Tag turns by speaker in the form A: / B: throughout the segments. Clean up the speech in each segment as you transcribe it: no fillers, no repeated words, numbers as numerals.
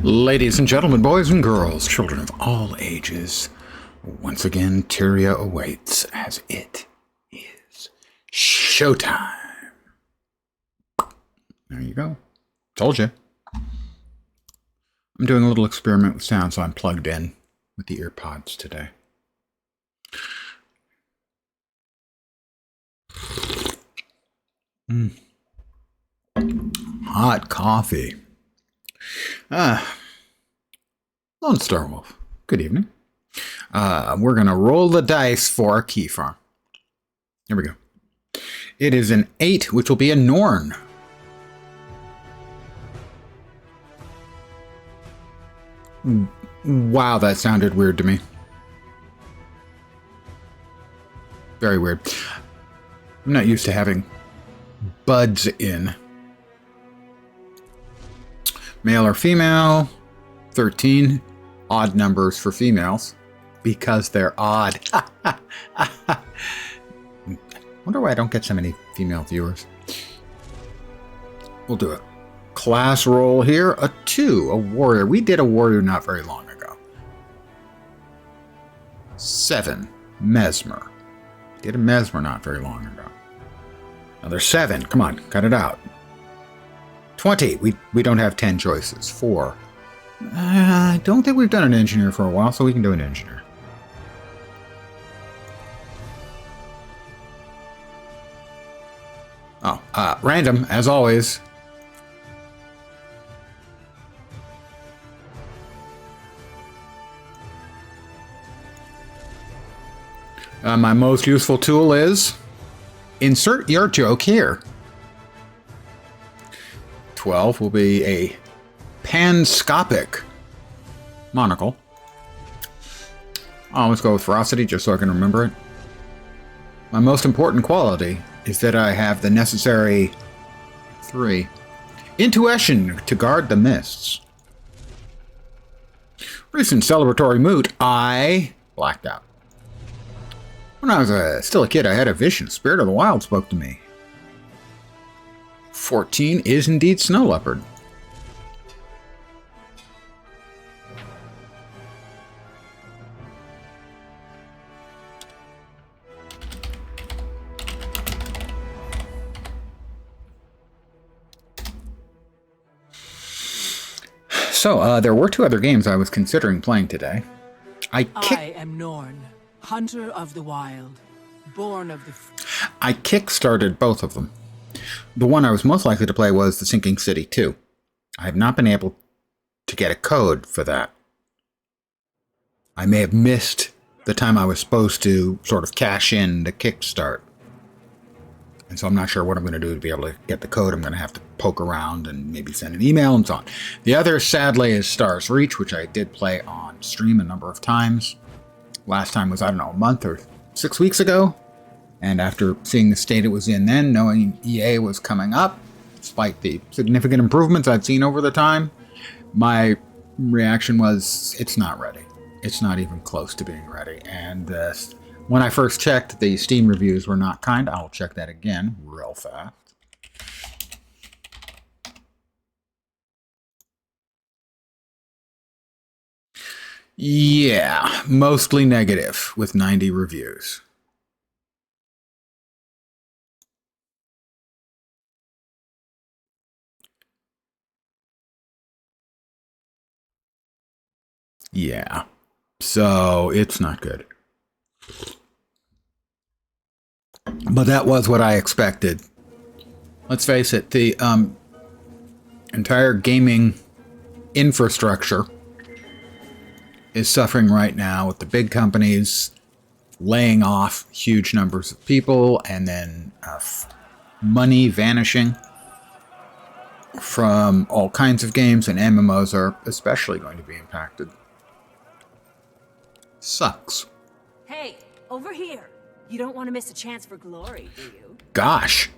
A: Ladies and gentlemen, boys and girls, children of all ages, once again, Tyria awaits as it is showtime. There you go. Told you. I'm doing a little experiment with sound, so I'm plugged in with the ear pods today. Hot coffee. Lone Star Wolf. Good evening. We're going to roll the dice for Keyfarm. Here we go. It is an 8, which will be a Norn. Wow, that sounded weird to me. Very weird. I'm not used to having buds in. Male or female, 13. Odd numbers for females because they're odd. Wonder why I don't get so many female viewers. We'll do a class roll here. A 2, a warrior. We did a warrior not very long ago. 7, mesmer. Did a mesmer not very long ago. Another 7. Come on, cut it out. 20. We don't have 10 choices. 4. I don't think we've done an engineer for a while, so we can do an engineer. Oh, random, as always. My most useful tool is insert your joke here. 12 will be a panscopic monocle. I'll always go with ferocity just so I can remember it. My most important quality is that I have the necessary 3. Intuition to guard the mists. Recent celebratory mood, I blacked out. When I was still a kid, I had a vision. Spirit of the Wild spoke to me. 14 is indeed Snow Leopard. So, there were 2 other games I was considering playing today.
B: I am Norn, hunter of the wild, born of the...
A: I kick-started both of them. The one I was most likely to play was The Sinking City 2. I have not been able to get a code for that. I may have missed the time I was supposed to sort of cash in the kickstart. And so I'm not sure what I'm going to do to be able to get the code. I'm going to have to poke around and maybe send an email and so on. The other, sadly, is Star's Reach, which I did play on stream a number of times. Last time was, I don't know, a month or 6 weeks ago. And after seeing the state it was in then, knowing EA was coming up, despite the significant improvements I'd seen over the time, my reaction was, it's not ready. It's not even close to being ready. And when I first checked, the Steam reviews were not kind. I'll check that again real fast. Yeah, mostly negative with 90 reviews. Yeah, so it's not good. But that was what I expected. Let's face it, the entire gaming infrastructure is suffering right now with the big companies laying off huge numbers of people and then money vanishing from all kinds of games, and MMOs are especially going to be impacted. Sucks.
C: Hey, over here. You don't want to miss a chance for glory, do you?
A: Gosh.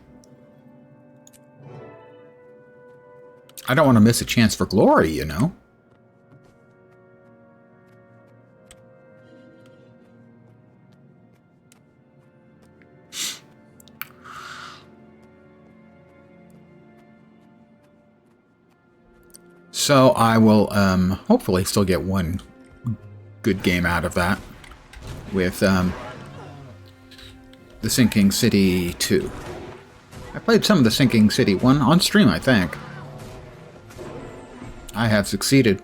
A: I don't want to miss a chance for glory, you know. So I will hopefully still get one good game out of that with the Sinking City 2. I played some of the Sinking City 1 on stream, I think. I have succeeded.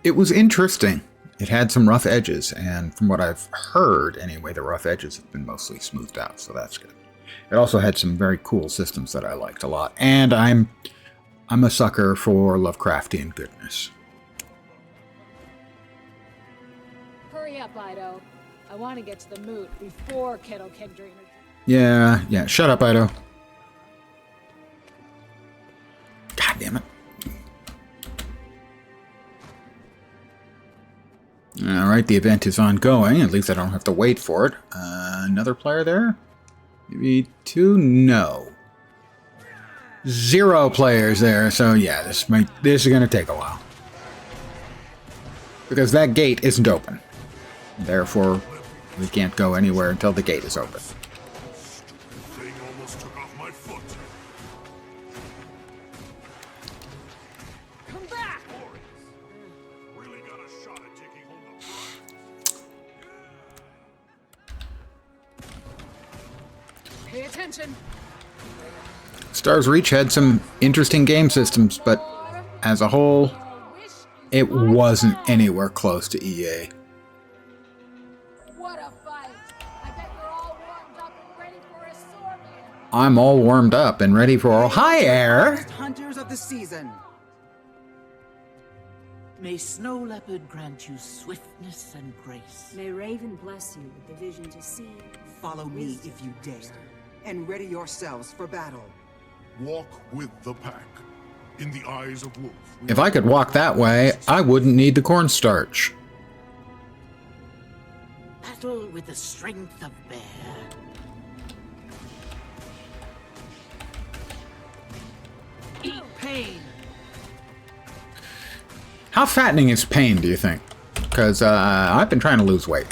A: It was interesting. It had some rough edges, and from what I've heard, anyway, the rough edges have been mostly smoothed out, so that's good. It also had some very cool systems that I liked a lot, and I'm a sucker for Lovecraftian goodness.
D: Hurry up, Ido. I want to get to the moot before Kettle Keg Drainer.
A: Yeah. Shut up, Ido. God damn it. Alright, the event is ongoing. At least I don't have to wait for it. Another player there? Maybe 2? No. 0 players there, so yeah, this is going to take a while. Because that gate isn't open. Therefore, we can't go anywhere until the gate is open.
E: Thing almost took off my foot.
D: Come back!
E: Really got a shot at taking home the prize.
D: Pay attention.
A: Stars Reach had some interesting game systems, but as a whole, it wasn't anywhere close to EA.
D: What a fight! I bet you're all warmed up and ready for a sword man.
A: I'm all warmed up and ready for... Hi, Air!
F: Hunters of the season.
B: May Snow Leopard grant you swiftness and grace.
C: May Raven bless you with the vision to see.
F: Follow me if you dare, and ready yourselves for battle.
E: Walk with the pack. In the eyes of wolf.
A: If I could walk that way, I wouldn't need the cornstarch.
B: Battle with the strength of bear. Eat pain.
A: How fattening is pain, do you think? Because I've been trying to lose weight.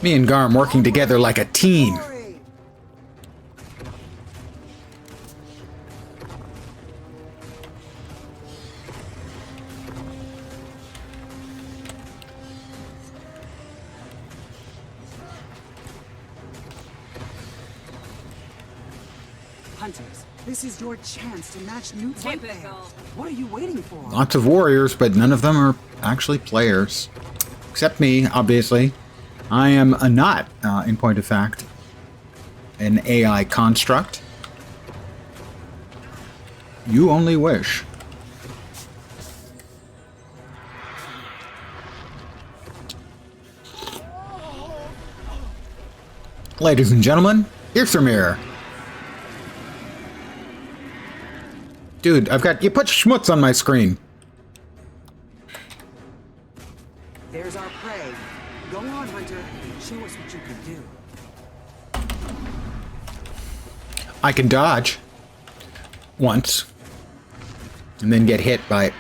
A: Me and Garm working together like a team.
F: Glory! Hunters, this is your chance to match new white bears. What are you waiting for?
A: Lots of warriors, but none of them are actually players. Except me, obviously. I am not, in point of fact, an AI construct. You only wish. Ladies and gentlemen, Irthamir. Dude, you put schmutz on my screen.
F: There's our prey. Go on, Hunter. Show us what you can do.
A: I can dodge. Once. And then get hit by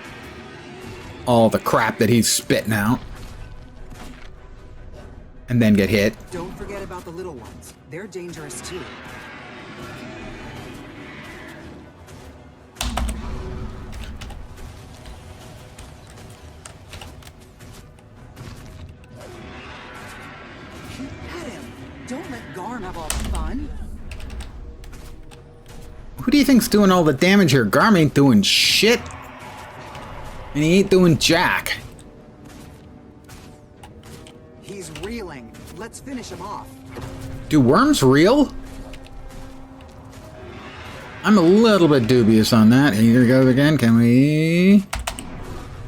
A: all the crap that he's spitting out. And then get hit.
F: Don't forget about the little ones. They're dangerous too. Keep at him. Don't let Garm have all the fun.
A: Who do you think's doing all the damage here? Garm ain't doing shit. And he ain't doing jack.
F: He's reeling. Let's finish him off.
A: Do worms reel? I'm a little bit dubious on that. Here he goes again. Can we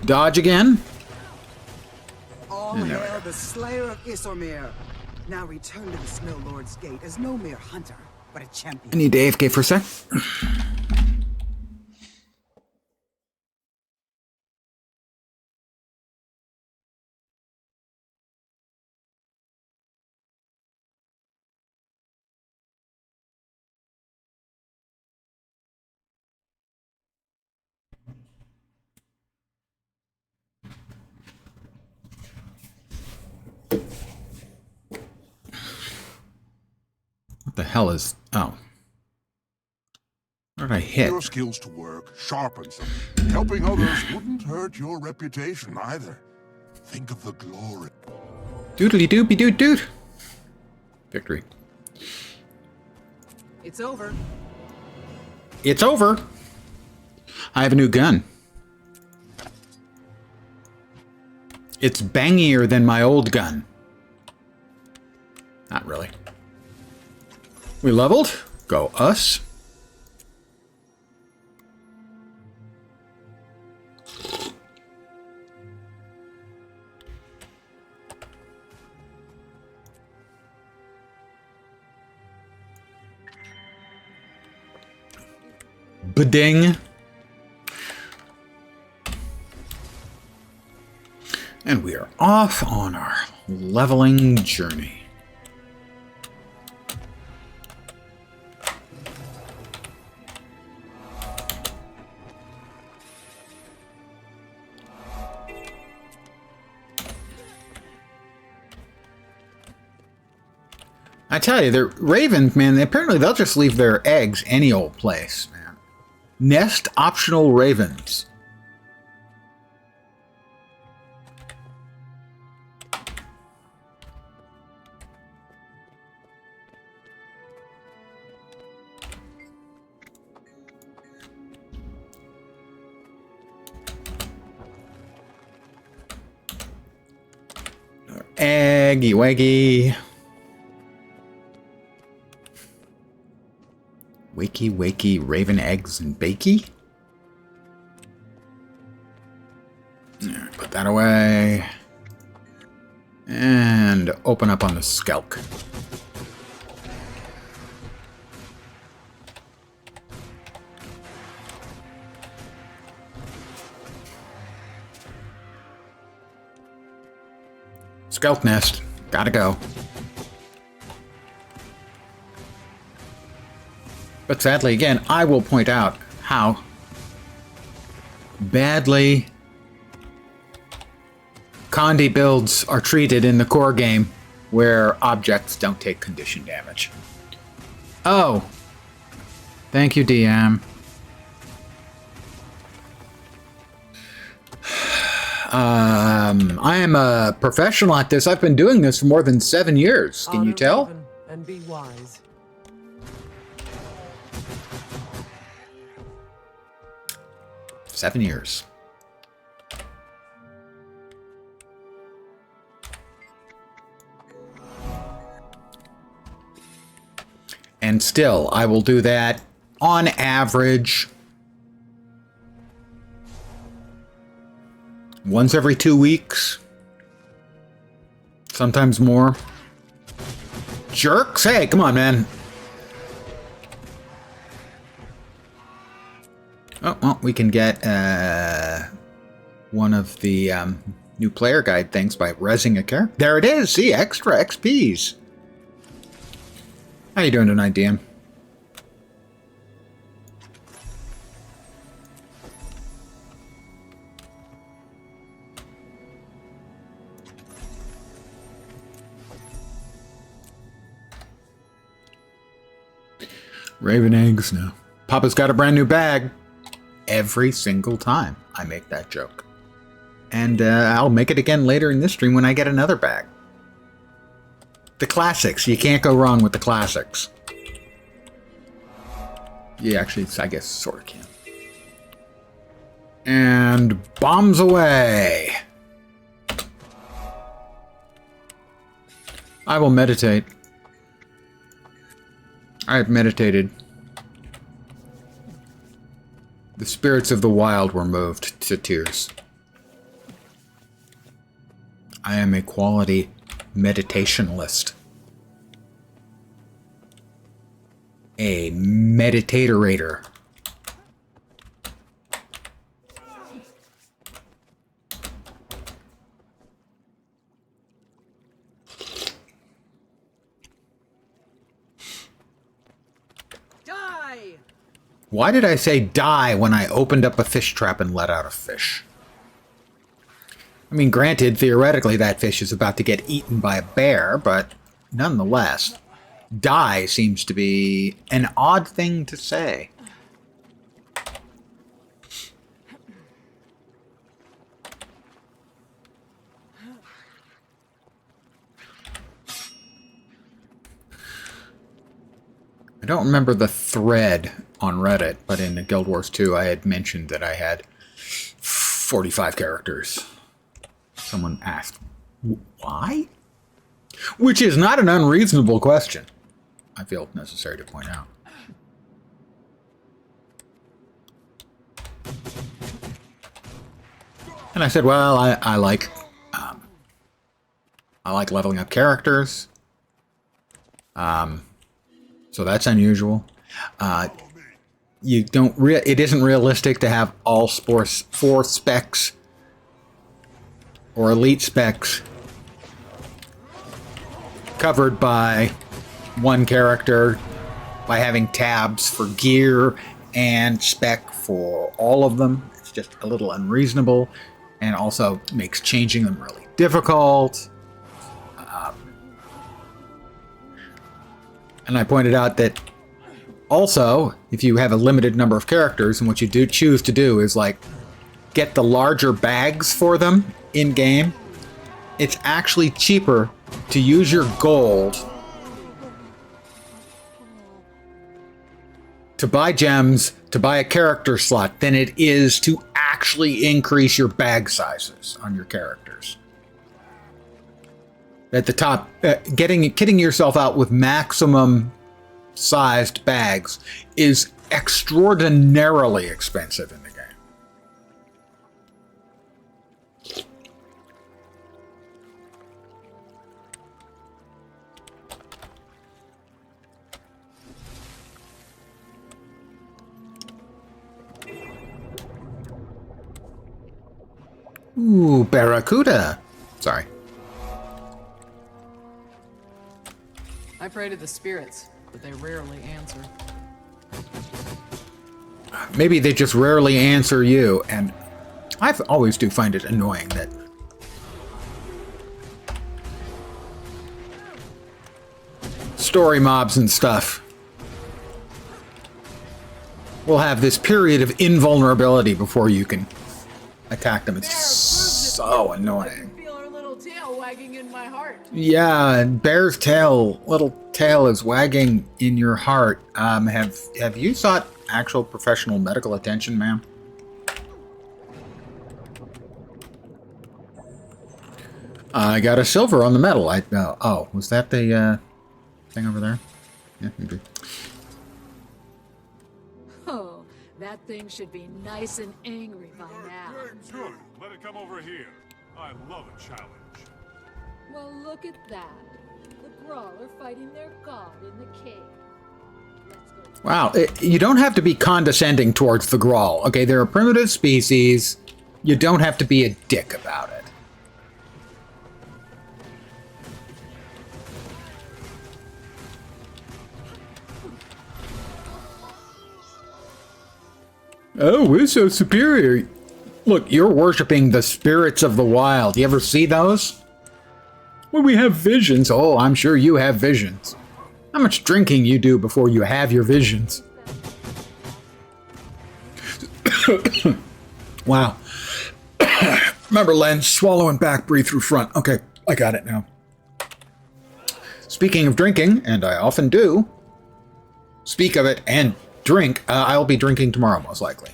A: dodge again?
F: All
A: And there we
F: hail the Slayer of Issormir. Now return to the Snow Lord's Gate as no mere hunter, but a champion.
A: I need to AFK for a sec. What the hell is... Oh. What did I hit?
E: Your skills to work sharpens them. Helping others wouldn't hurt your reputation either. Think of the glory.
A: Doodly doopy doot doot. Victory.
F: It's over.
A: It's over. I have a new gun. It's bangier than my old gun. Not really. We leveled. Go us. Bading. And we are off on our leveling journey. I tell you, the ravens, man, apparently they'll just leave their eggs any old place, man. Nest optional ravens. Eggy waggy. Wakey wakey raven eggs and bakey. Put that away. And open up on the skelk. Skelk nest. Gotta go. But sadly, again, I will point out how badly Condi builds are treated in the core game where objects don't take condition damage. Oh. Thank you, DM. I am a professional at this. I've been doing this for more than 7 years. Can you tell?
B: Honor Raven and be wise.
A: 7 years. And still, I will do that on average once every 2 weeks. Sometimes more. Jerks! Hey, come on, man. Oh, well, we can get one of the new player guide things by rezzing a character. There it is! See, extra XPs. How you doing tonight, DM? Raven eggs, no. Papa's got a brand new bag. Every single time I make that joke. And I'll make it again later in this stream when I get another bag. The classics. You can't go wrong with the classics. Yeah, actually, I guess sort of can. And bombs away. I will meditate. I have meditated. The spirits of the wild were moved to tears. I am a quality meditationalist. A meditatorator.
F: Die!
A: Why did I say die when I opened up a fish trap and let out a fish? I mean, granted, theoretically, that fish is about to get eaten by a bear, but nonetheless. die seems to be an odd thing to say. I don't remember the thread on Reddit, but in Guild Wars 2 I had mentioned that I had 45 characters. Someone asked, why? Which is not an unreasonable question, I feel necessary to point out. And I said, well, I like leveling up characters. So that's unusual. You don't. It isn't realistic to have all 4 specs or elite specs covered by one character by having tabs for gear and spec for all of them. It's just a little unreasonable, and also makes changing them really difficult. And I pointed out that also, if you have a limited number of characters, and what you do choose to do is like get the larger bags for them in game, it's actually cheaper to use your gold to buy gems, to buy a character slot, than it is to actually increase your bag sizes on your characters. At the top, getting yourself out with maximum sized bags is extraordinarily expensive in the game. Ooh, Barracuda. Sorry.
G: I pray to the spirits, but they rarely answer.
A: Maybe they just rarely answer you, and I always do find it annoying that story mobs and stuff will have this period of invulnerability before you can attack them. It's so annoying.
G: Wagging in my heart.
A: Yeah, Bear's tail, little tail is wagging in your heart. Have you sought actual professional medical attention, ma'am? I got a silver on the medal. Oh, was that the thing over there? Yeah, maybe.
D: Oh, that thing should be nice and angry by now.
E: Good. Let it come over here. I love a challenge.
D: Well, look at that. The Grawl are fighting their god in the cave. Let's go.
A: Wow, you don't have to be condescending towards the Grawl. Okay, they're a primitive species. You don't have to be a dick about it. Oh, we're so superior. Look, you're worshipping the spirits of the wild. You ever see those? When we have visions. Oh, I'm sure you have visions. How much drinking you do before you have your visions? Wow. Remember, Len, swallow and back, breathe through front. Okay, I got it now. Speaking of drinking, and I often do speak of it and drink, I'll be drinking tomorrow, most likely.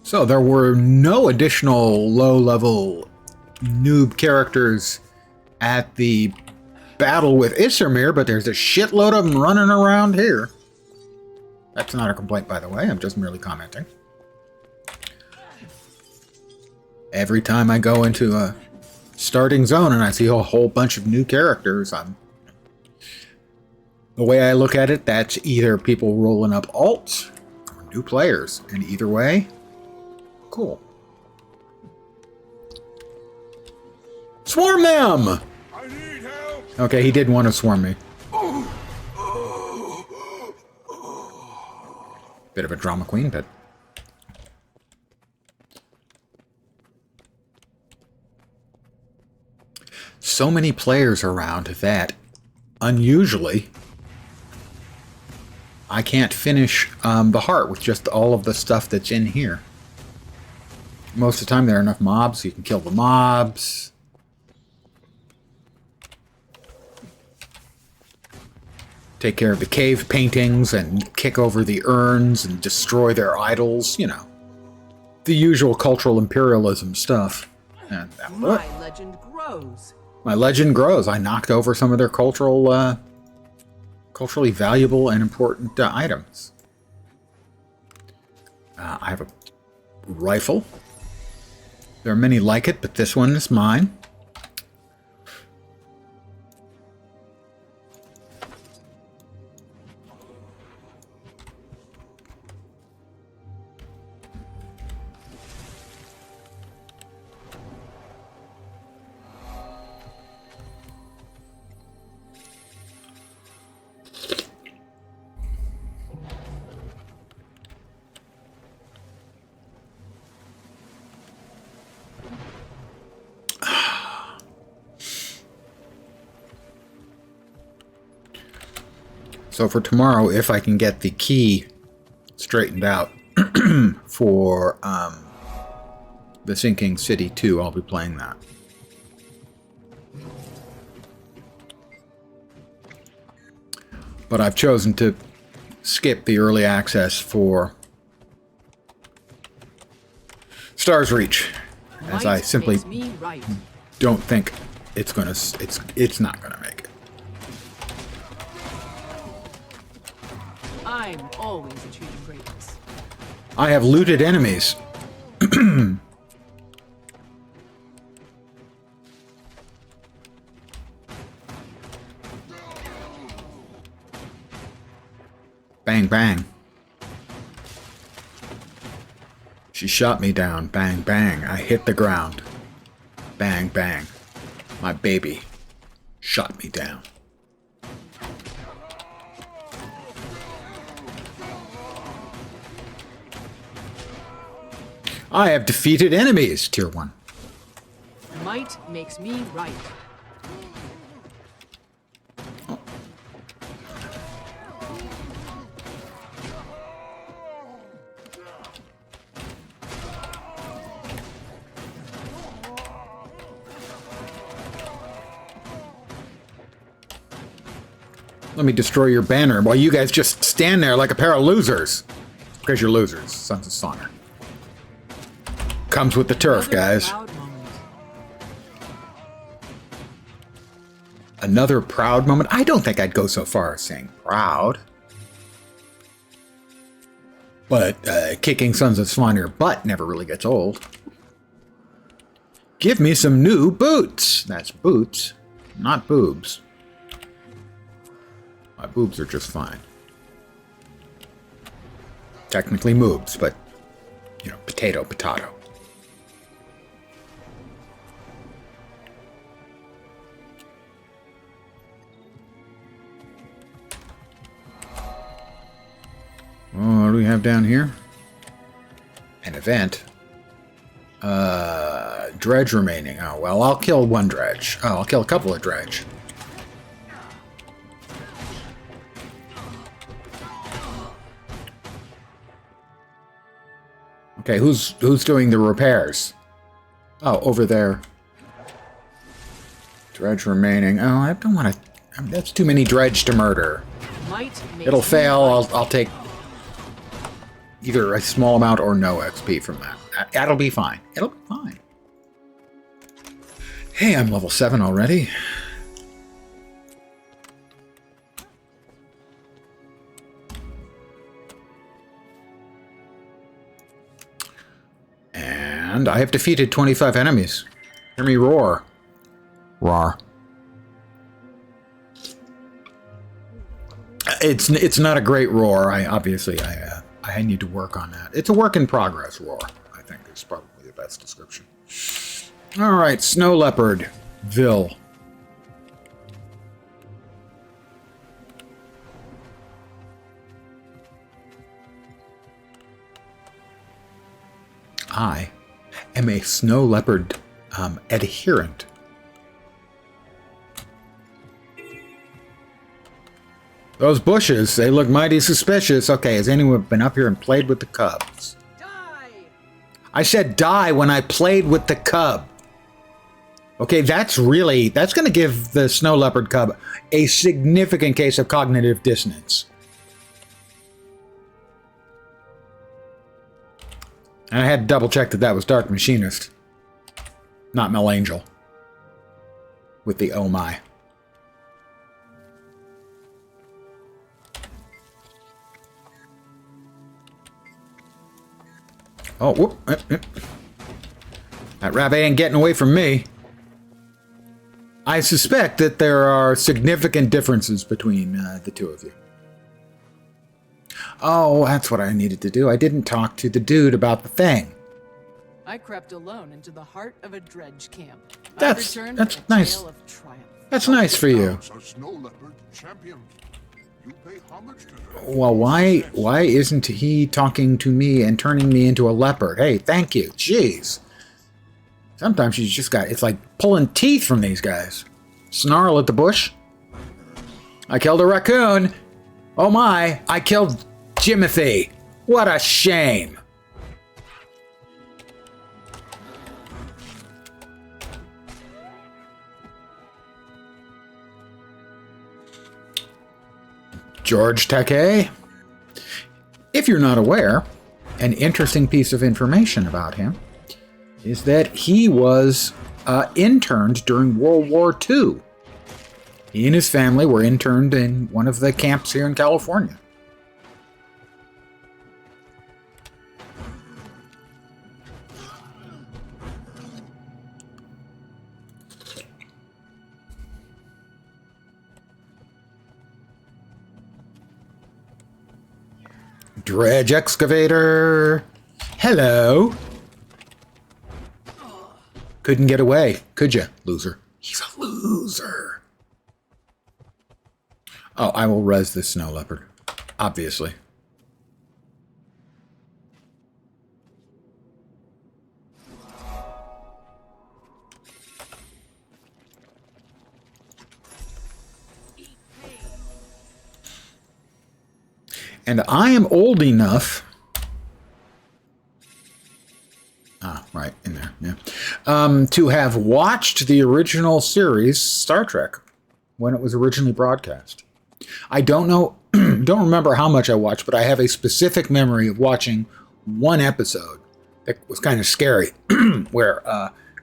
A: So there were no additional low-level noob characters at the battle with Issermir, but there's a shitload of them running around here. That's not a complaint, by the way. I'm just merely commenting. Every time I go into a starting zone and I see a whole bunch of new characters, the way I look at it, that's either people rolling up alts or new players. And either way, cool. Swarm them!
E: I need help!
A: Okay, he did want to swarm me. Bit of a drama queen, but... So many players around that, unusually, I can't finish the heart with just all of the stuff that's in here. Most of the time there are enough mobs, so you can kill the mobs. Take care of the cave paintings and kick over the urns and destroy their idols, you know. The usual cultural imperialism stuff. And
B: My legend grows.
A: my legend grows. I knocked over some of their culturally valuable and important items. I have a rifle. There are many like it, but this one is mine. So for tomorrow, if I can get the key straightened out for the Sinking City 2, I'll be playing that. But I've chosen to skip the early access for Star's Reach, as I simply
B: Makes me right.
A: don't think it's not gonna make it.
B: I'm always achieving greatness.
A: I have looted enemies. Bang, bang. She shot me down. Bang, bang. I hit the ground. Bang, bang. My baby shot me down. I have defeated enemies, Tier 1.
B: Might makes me right.
A: Let me destroy your banner while you guys just stand there like a pair of losers. Because you're losers, Sons of Sonner. Comes with the turf, guys.
B: Proud moment.
A: Another proud moment? I don't think I'd go so far as saying proud. But kicking Sons of Sonner butt never really gets old. Give me some new boots. That's boots, not boobs. My boobs are just fine. Technically moobs, but, you know, potato, potato. Oh, what do we have down here? An event. Dredge remaining. Oh, well, I'll kill one dredge. Oh, I'll kill a couple of dredge. Okay, who's doing the repairs? Oh, over there. Dredge remaining. Oh, I don't want to... That's too many dredge to murder.
B: Might makes
A: It'll
B: me
A: fail.
B: right.
A: I'll take either a small amount or no XP from that. That'll be fine. It'll be fine. Hey, I'm level 7 already. And I have defeated 25 enemies. Hear me roar. Roar. It's not a great roar. I need to work on that. It's a work in progress roar, I think is probably the best description. All right, Snow Leopard, Ville. I am a snow leopard adherent. Those bushes, they look mighty suspicious. Okay, has anyone been up here and played with the cubs?
F: Die!
A: I said die when I played with the cub. Okay, that's going to give the snow leopard cub a significant case of cognitive dissonance. And I had to double check that was Dark Machinist, not Mel Angel, with the oh my. Oh, whoop. That rabbit ain't getting away from me. I suspect that there are significant differences between the two of you. Oh, that's what I needed to do. I didn't talk to the dude about the thing.
G: I crept alone into the heart of a dredge camp.
A: That's
G: I returned
A: nice.
G: with a tale of triumph.
A: That's nice for you.
E: A snow leopard champion. You pay homage to her.
A: Well, why isn't he talking to me and turning me into a leopard? Hey, thank you. Jeez. Sometimes you just it's like pulling teeth from these guys. Snarl at the bush. I killed a raccoon. Oh my, I killed Jimothy. What a shame. George Takei. If you're not aware, an interesting piece of information about him is that he was interned during World War II. He and his family were interned in one of the camps here in California. Dredge excavator. Hello. Couldn't get away, could you, loser? He's a loser. Oh, I will res this snow leopard, obviously. And I am old enough. Right in there, yeah. To have watched the original series, Star Trek, when it was originally broadcast. I don't know, don't remember how much I watched, but I have a specific memory of watching one episode that was kind of scary, where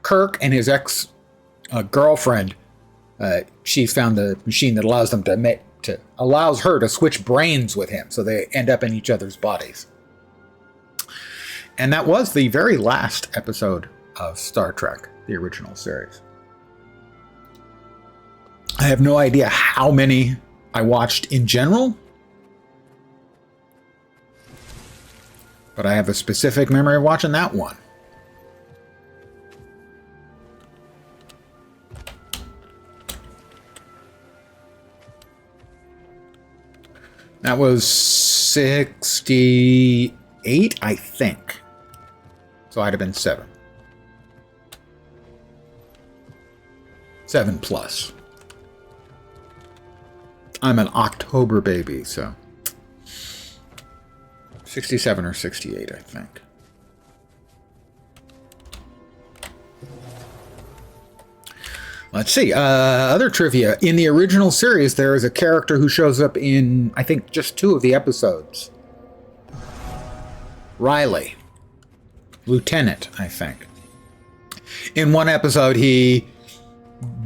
A: Kirk and his ex-girlfriend, she's found the machine that allows them allows her to switch brains with him, so they end up in each other's bodies. And that was the very last episode of Star Trek, the original series. I have no idea how many I watched in general, but I have a specific memory of watching that one. That was 68, I think. So I'd have been 7. 7 plus. I'm an October baby, so 67 or 68, I think. Let's see. Other trivia. In the original series, there is a character who shows up in, I think, just 2 of the episodes. Riley. Lieutenant, I think. In one episode, he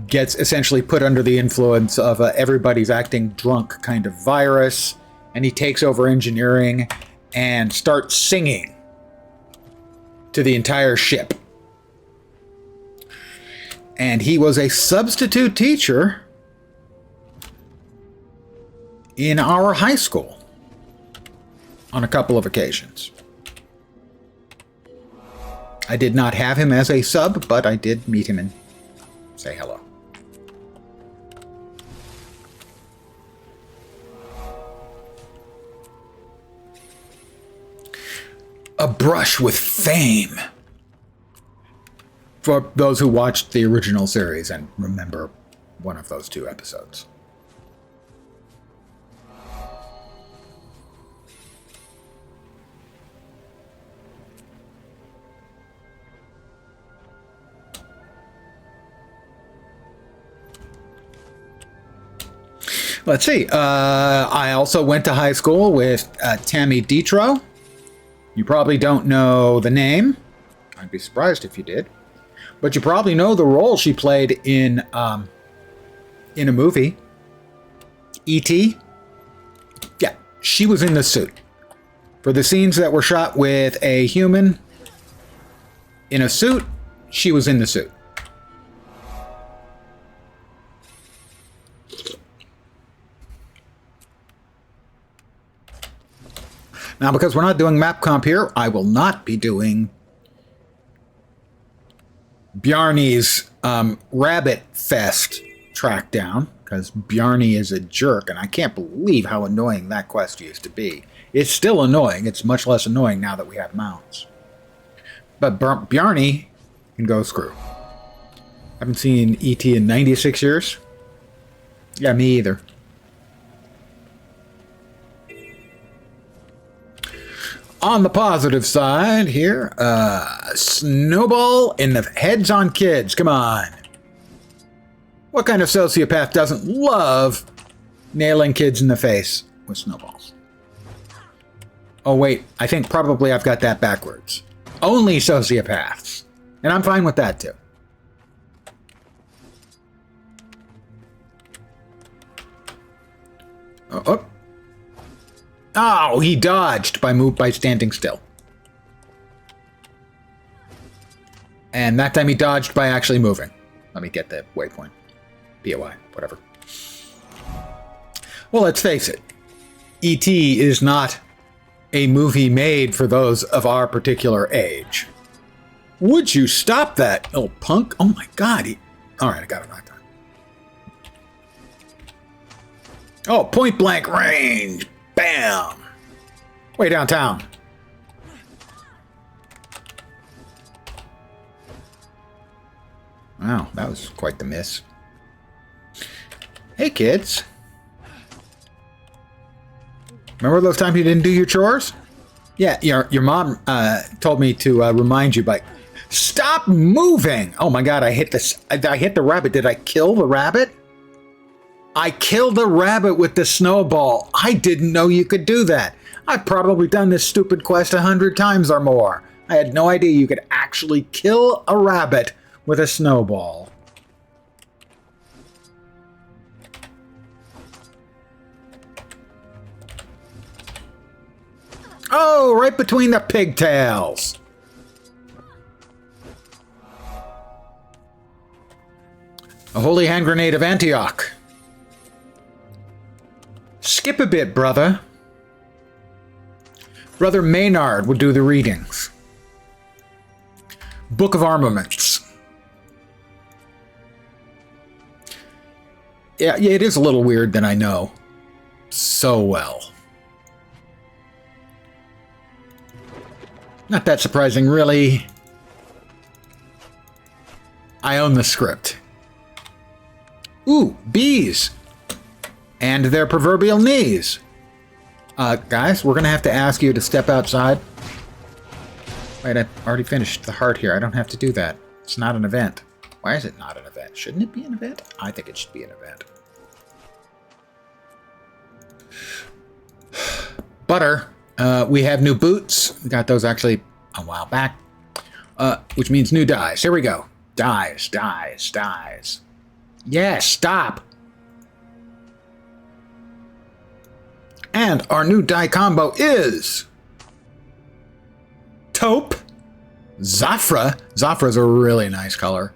A: gets essentially put under the influence of everybody's acting drunk kind of virus, and he takes over engineering and starts singing to the entire ship. And he was a substitute teacher in our high school on a couple of occasions. I did not have him as a sub, but I did meet him and say hello. A brush with fame. For those who watched the original series and remember one of those 2 episodes. Let's see. I also went to high school with Tammy Detro. You probably don't know the name. I'd be surprised if you did. But you probably know the role she played in a movie. E.T. Yeah, she was in the suit. For the scenes that were shot with a human in a suit, she was in the suit. Now, because we're not doing map comp here, I will not be doing Bjarne's Rabbit Fest track down, because Bjarne is a jerk, and I can't believe how annoying that quest used to be. It's still annoying. It's much less annoying now that we have mounts. But Bjarne can go screw. Haven't seen E.T. in 96 years. Yeah, me either. On the positive side here, Snowball in the Heads on Kids. Come on. What kind of sociopath doesn't love nailing kids in the face with snowballs? Oh, wait. I think probably I've got that backwards. Only sociopaths. And I'm fine with that, too. Oh. Oh, he dodged by standing still. And that time he dodged by actually moving. Let me get the waypoint. POI, whatever. Well, let's face it. E.T. is not a movie made for those of our particular age. Would you stop that, little punk? Oh my god. All right, I got it right time. Oh, point blank range. Bam! Way downtown. Wow, that was quite the miss. Hey, kids. Remember those times you didn't do your chores? Yeah, your mom told me to remind you by... Stop moving! Oh my god, I hit the rabbit. Did I kill the rabbit? I killed the rabbit with the snowball. I didn't know you could do that. I've probably done this stupid quest 100 times or more. I had no idea you could actually kill a rabbit with a snowball. Oh, right between the pigtails. A holy hand grenade of Antioch. Skip a bit, brother. Brother Maynard would do the readings. Book of Armaments. Yeah, it is a little weird that I know so well. Not that surprising, really. I own the script. Ooh, bees. And their proverbial knees. Guys, we're going to have to ask you to step outside. Wait, I already finished the heart here. I don't have to do that. It's not an event. Why is it not an event? Shouldn't it be an event? I think it should be an event. Butter. We have new boots. We got those actually a while back. Which means new dyes. Here we go. Dyes, dyes, dyes. Yeah, stop. And our new dye combo is Taupe, Zafra. Zafra's a really nice color.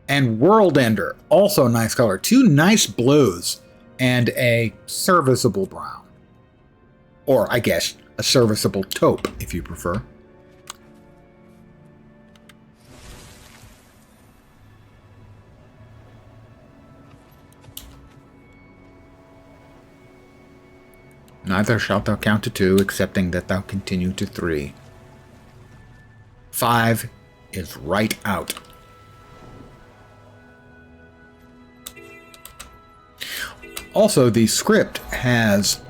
A: And World Ender, also a nice color. Two nice blues and a serviceable brown. Or, I guess, a serviceable taupe, if you prefer. Neither shalt thou count to 2, excepting that thou continue to 3. 5 is right out. Also, the script has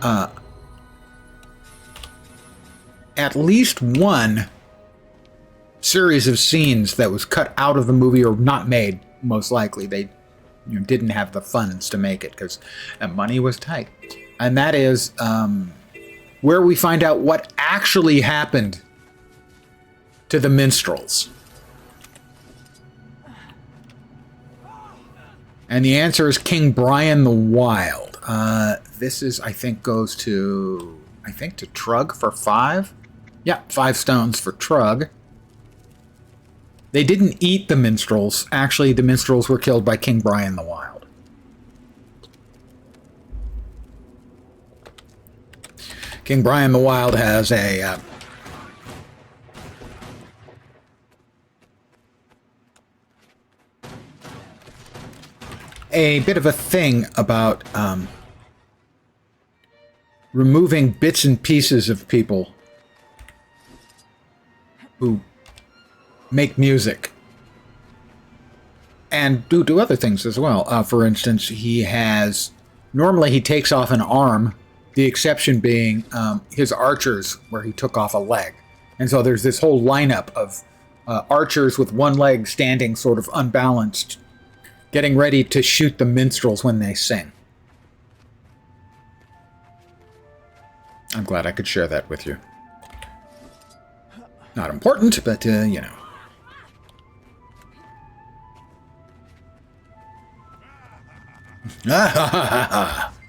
A: at least one series of scenes that was cut out of the movie or not made. Most likely, they didn't have the funds to make it because money was tight. And that is where we find out what actually happened to the minstrels. And the answer is King Brian the Wild. This is, I think, goes to, to Trug for 5. Yeah, 5 stones for Trug. They didn't eat the minstrels. Actually, the minstrels were killed by King Brian the Wild. King Brian the Wild has a bit of a thing about removing bits and pieces of people who make music and do other things as well. For instance, normally he takes off an arm, the exception being his archers where he took off a leg. And so there's this whole lineup of archers with one leg standing sort of unbalanced, getting ready to shoot the minstrels when they sing. I'm glad I could share that with you. Not important, but, you know.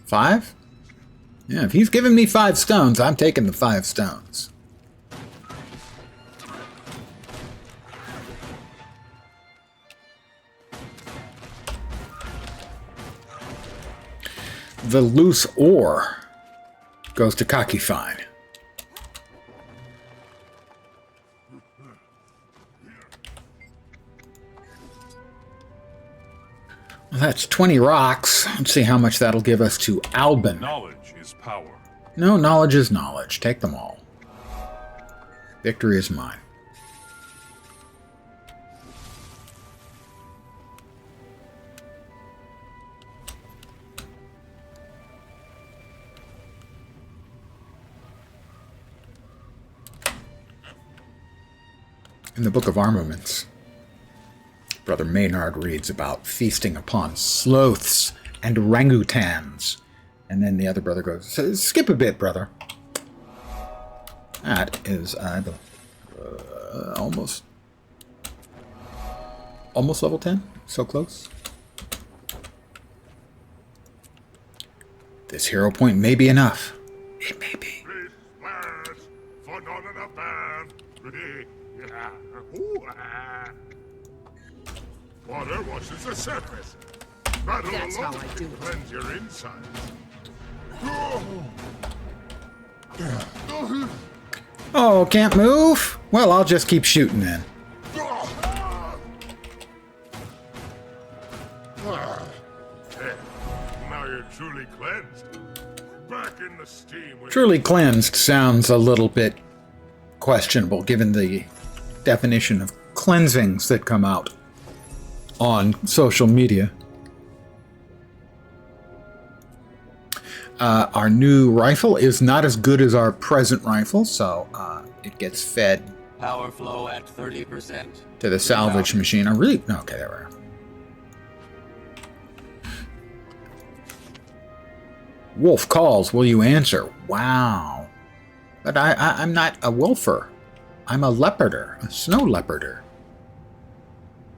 A: Five? Yeah, if he's giving me 5 stones, I'm taking the 5 stones. The loose ore goes to Keyfarm. Well, that's 20 rocks. Let's see how much that'll give us to Albin.
E: Knowledge is power.
A: No, knowledge is knowledge. Take them all. Victory is mine. In the Book of Armaments, Brother Maynard reads about feasting upon sloths and orangutans. And then the other brother goes, skip a bit, brother. That is almost level 10. So close. This hero point may be enough. It may be.
E: Water washes the surface. Battle
G: That's
E: alone
G: how I do it.
E: cleanse your insides.
A: Oh, can't move? Well, I'll just keep shooting then.
E: Now you're truly cleansed. Back in the steam.
A: Truly cleansed sounds a little bit questionable given the definition of cleansings that come out on social media. Our new rifle is not as good as our present rifle, so it gets fed
H: Power flow at 30%.
A: to the salvage machine. Okay, there we are. Wolf calls, will you answer? Wow. But I'm not a wolfer. I'm a leoparder, a snow leoparder.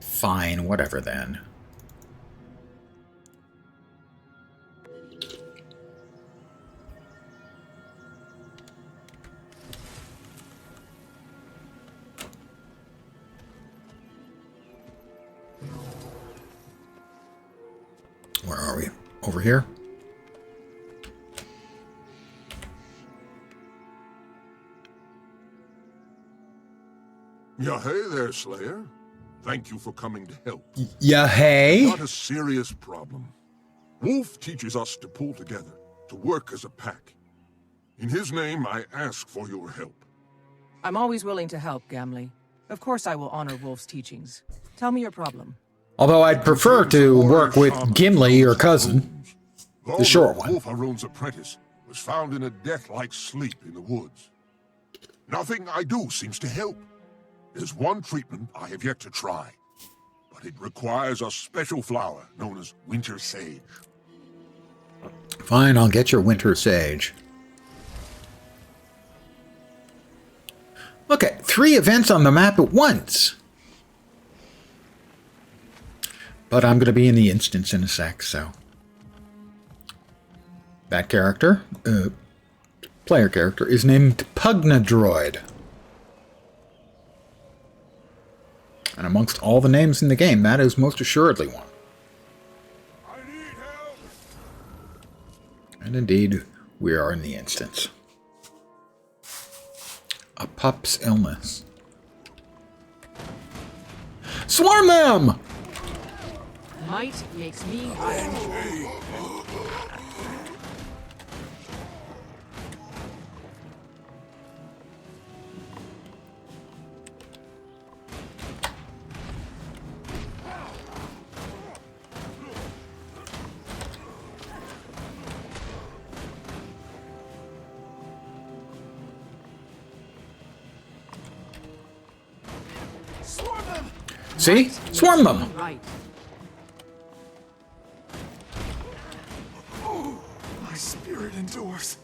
A: Fine, whatever then. Where are we? Over here?
E: Yeah, hey there, Slayer. Thank you for coming to help.
A: Yeah, hey?
E: Got a serious problem. Wolf teaches us to pull together, to work as a pack. In his name, I ask for your help.
B: I'm always willing to help, Gamley. Of course I will honor Wolf's teachings. Tell me your problem.
A: Although I'd prefer to work with Gimli, your cousin. The short one.
E: Wolf Haroon's apprentice was found in a death-like sleep in the woods. Nothing I do seems to help. There's one treatment I have yet to try, but it requires a special flower known as winter sage.
A: Fine, I'll get your winter sage. Okay, 3 events on the map at once. But I'm going to be in the instance in a sec, so. That character, player character, is named Pugnadroid. And amongst all the names in the game, that is most assuredly one.
E: I need help!
A: And indeed, we are in the instance. A pup's illness. Swarm them!
G: Might makes me right.
A: See? Swarm them!
G: Right.
E: My spirit endures.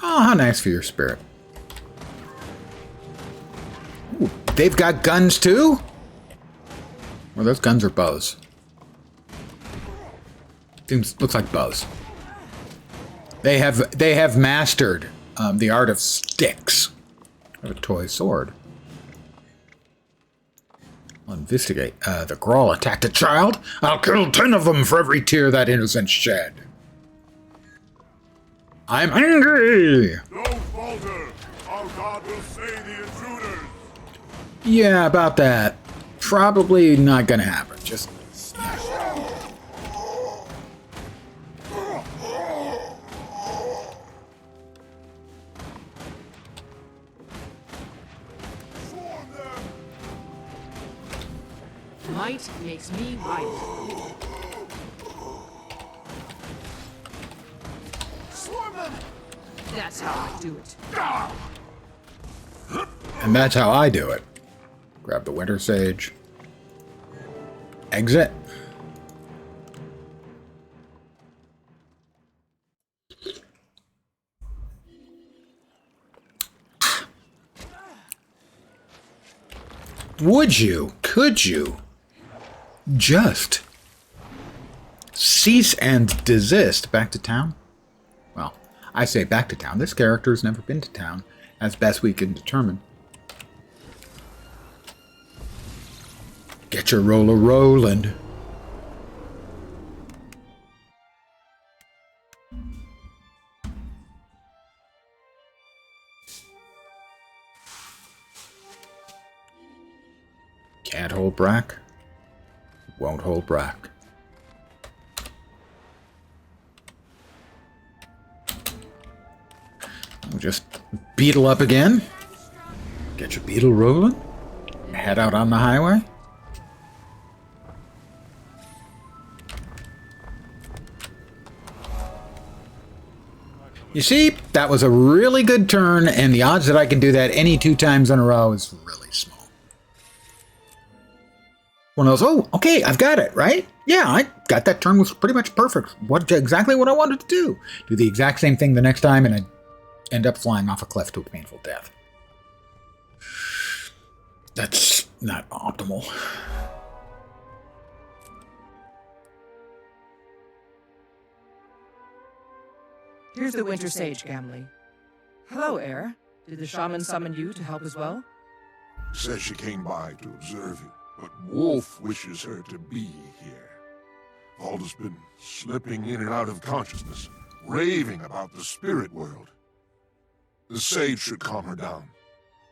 A: Oh, how nice for your spirit. Ooh, they've got guns too? Well, those guns are bows. Looks like bows. They have mastered the art of sticks. I have a toy sword. I'll investigate. The Grawl attacked a child. I'll kill 10 of them for every tear that innocent shed. I'm angry!
E: Don't falter! Our god will slay the intruders!
A: Yeah, about that. Probably not gonna happen. Just...
G: Might makes me right. That's how I do it.
A: And that's how I do it. Grab the winter sage. Exit. Would you? Could you? Just cease and desist. Back to town? Well, I say back to town. This character's never been to town, as best we can determine. Get your roller rolling. Can't hold Brack. Won't hold Brack. We'll just beetle up again. Get your beetle rolling. Head out on the highway. You see, that was a really good turn, and the odds that I can do that any 2 times in a row is really small. One of those, oh, okay, I've got it, right? Yeah, I got that turn, was pretty much perfect. Exactly what I wanted to do. Do the exact same thing the next time, and I end up flying off a cliff to a painful death. That's not optimal.
G: Here's the Winter Sage, Gamley. Hello, Heir. Did the shaman summon you to help as well?
E: Says she came by to observe you, but Wolf wishes her to be here. Valda's been slipping in and out of consciousness, raving about the spirit world. The sage should calm her down.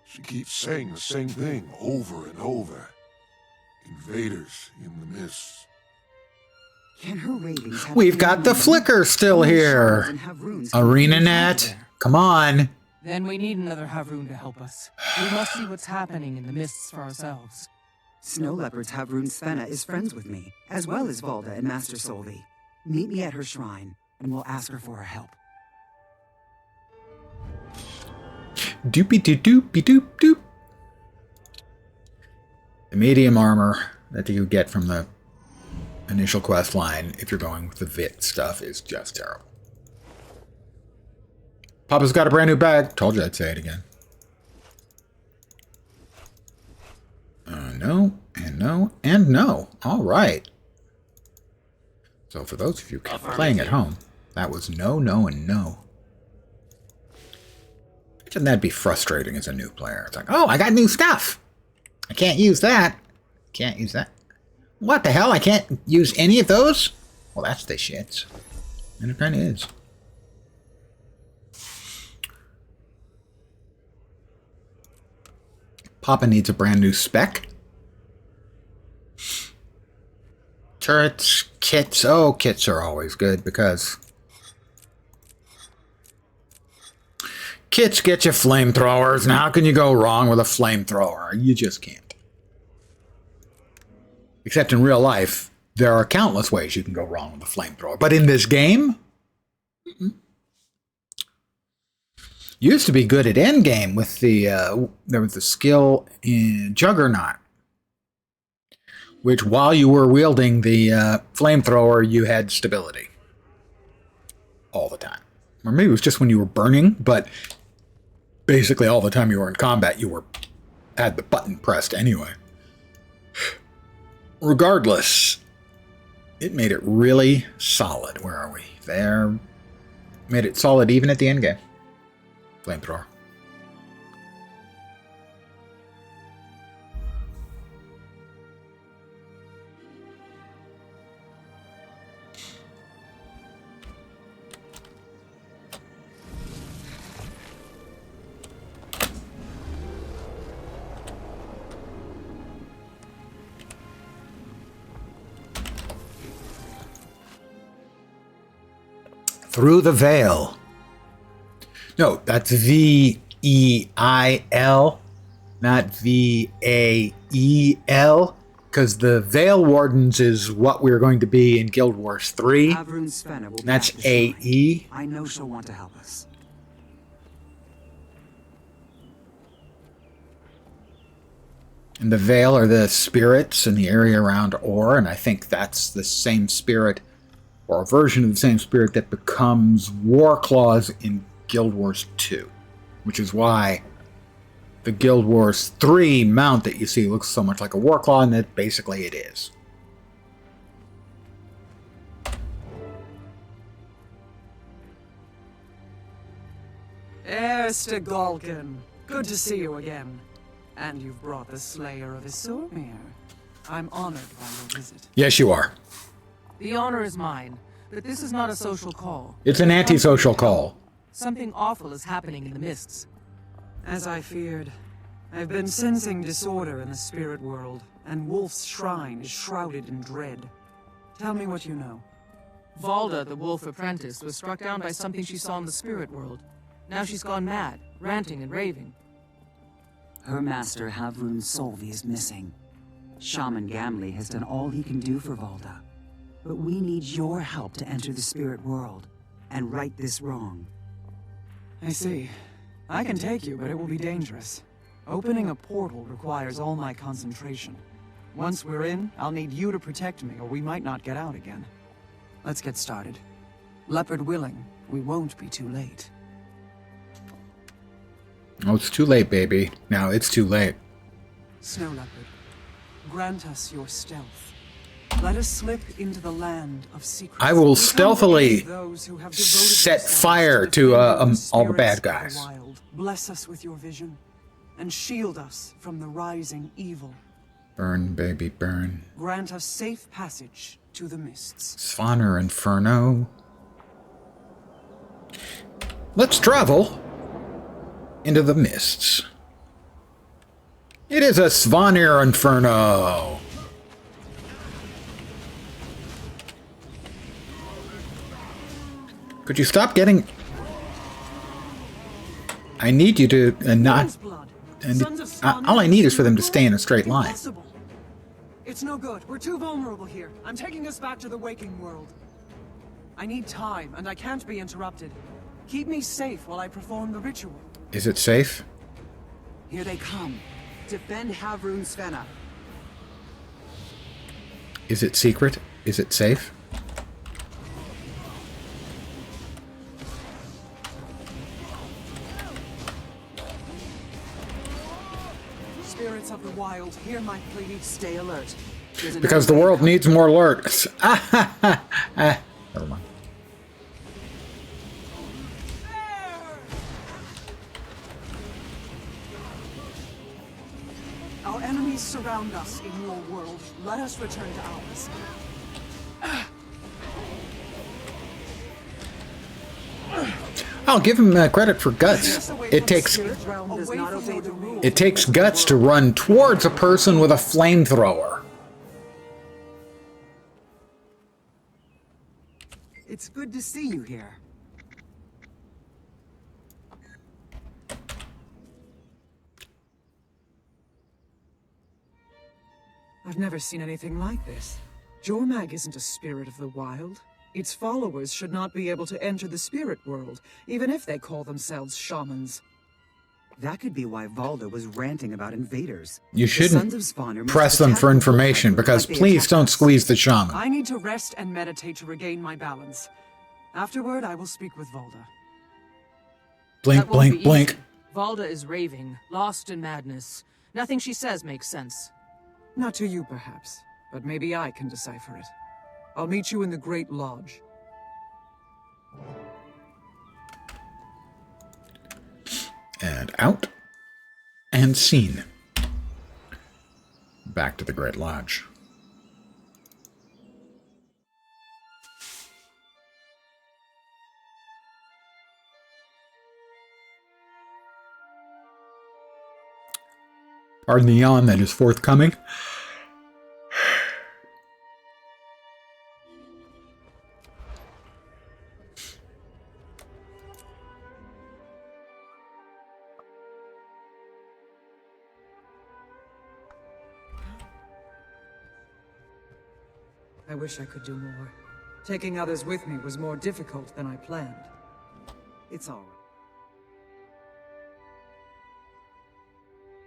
E: She keeps saying the same thing over and over. Invaders in the mists.
F: Can her ravings have
A: We've got the flicker still here. ArenaNet, come on.
G: Then we need another Haroon to help us. We must see what's happening in the mists for ourselves.
F: Snow Leopard's Haroon Svenna is friends with me, as well as Valda and Master Solvi. Meet me at her shrine, and we'll ask her for her help.
A: Doopy doop doopy doop doop. The medium armor that you get from the initial quest line, if you're going with the VIT stuff, is just terrible. Papa's got a brand new bag. Told you I'd say it again. No, and no, and no. All right. So for those of you playing at home, that was no, no, and no. Imagine that'd be frustrating as a new player. It's like, oh, I got new stuff. I can't use that. Can't use that. What the hell? I can't use any of those? Well, that's the shits. And it kind of is. Papa needs a brand new spec. Turrets, kits. Oh, kits are always good because kits get you flamethrowers. And how can you go wrong with a flamethrower? You just can't. Except in real life, there are countless ways you can go wrong with a flamethrower. But in this game, used to be good at endgame with the there was the skill in Juggernaut, which while you were wielding the flamethrower, you had stability all the time. Or maybe it was just when you were burning, but basically all the time you were in combat, you had the button pressed anyway. Regardless, it made it really solid. Where are we? There. Made it solid even at the end game. Flamethrower. Through the Veil. No, that's V-E-I-L, not V-A-E-L, because the Veil Wardens is what we're going to be in Guild Wars 3. That's A-E.
F: I know she'll want to help us.
A: And the Veil are the spirits in the area around Ore, and I think that's the same spirit, or a version of the same spirit that becomes War Claws in Guild Wars 2, which is why the Guild Wars 3 mount that you see looks so much like a War Claw, and that basically it is.
F: Esther Galkin, good to see you again. And you've brought the Slayer of Isurmir. I'm honored by your visit.
A: Yes, you are.
G: The honor is mine, but this is not a social call.
A: It's an antisocial call.
G: Something awful is happening in the mists.
F: As I feared, I've been sensing disorder in the spirit world, and Wolf's shrine is shrouded in dread. Tell me what you know.
G: Valda, the wolf apprentice, was struck down by something she saw in the spirit world. Now she's gone mad, ranting and raving.
F: Her master, Havrun Solvi, is missing. Shaman Gamli has done all he can do for Valda. But we need your help to enter the spirit world and right this wrong. I see. I can take you, but it will be dangerous. Opening a portal requires all my concentration. Once we're in, I'll need you to protect me, or we might not get out again. Let's get started. Leopard willing, we won't be too late.
A: Oh, it's too late, baby. Now it's too late.
F: Snow Leopard, grant us your stealth. Let us slip into the land of secrets.
A: I will stealthily set fire to all the bad guys.
F: Bless us with your vision, and shield us from the rising evil.
A: Burn, baby, burn.
F: Grant us safe passage to the mists.
A: Svanir Inferno. Let's travel into the mists. It is a Svanir Inferno. Could you stop getting... I need you to not... And all I need is for them to stay in a straight line.
F: It's no good. We're too vulnerable here. I'm taking us back to the waking world.
I: I need time, and I can't be interrupted. Keep me safe while I perform the ritual.
A: Is it safe?
F: Here they come. Defend Havrun Svenna.
A: Is it secret? Is it safe?
I: Spirits of the wild, hear my plea.
F: Stay alert.
A: Because the world needs more lurks. Never mind.
I: Our enemies surround us in your world. Let us return to ours.
A: I'll give him credit for guts. It takes guts to run towards a person with a flamethrower.
F: It's good to see you here.
I: I've never seen anything like this. Jormag isn't a spirit of the wild. Its followers should not be able to enter the spirit world, even if they call themselves shamans.
F: That could be why Valda was ranting about invaders.
A: You shouldn't press them for information, because please don't squeeze the shaman.
I: I need to rest and meditate to regain my balance. Afterward, I will speak with Valda.
A: Blink,
B: That won't be
A: blink, blink.
B: easy. Valda is raving, lost in madness. Nothing she says makes sense.
I: Not to you, perhaps, but maybe I can decipher it. I'll meet you in the Great Lodge.
A: And out. And scene. Back to the Great Lodge. Pardon the yawn that is forthcoming.
I: I wish I could do more. Taking others with me was more difficult than I planned.
F: It's all right.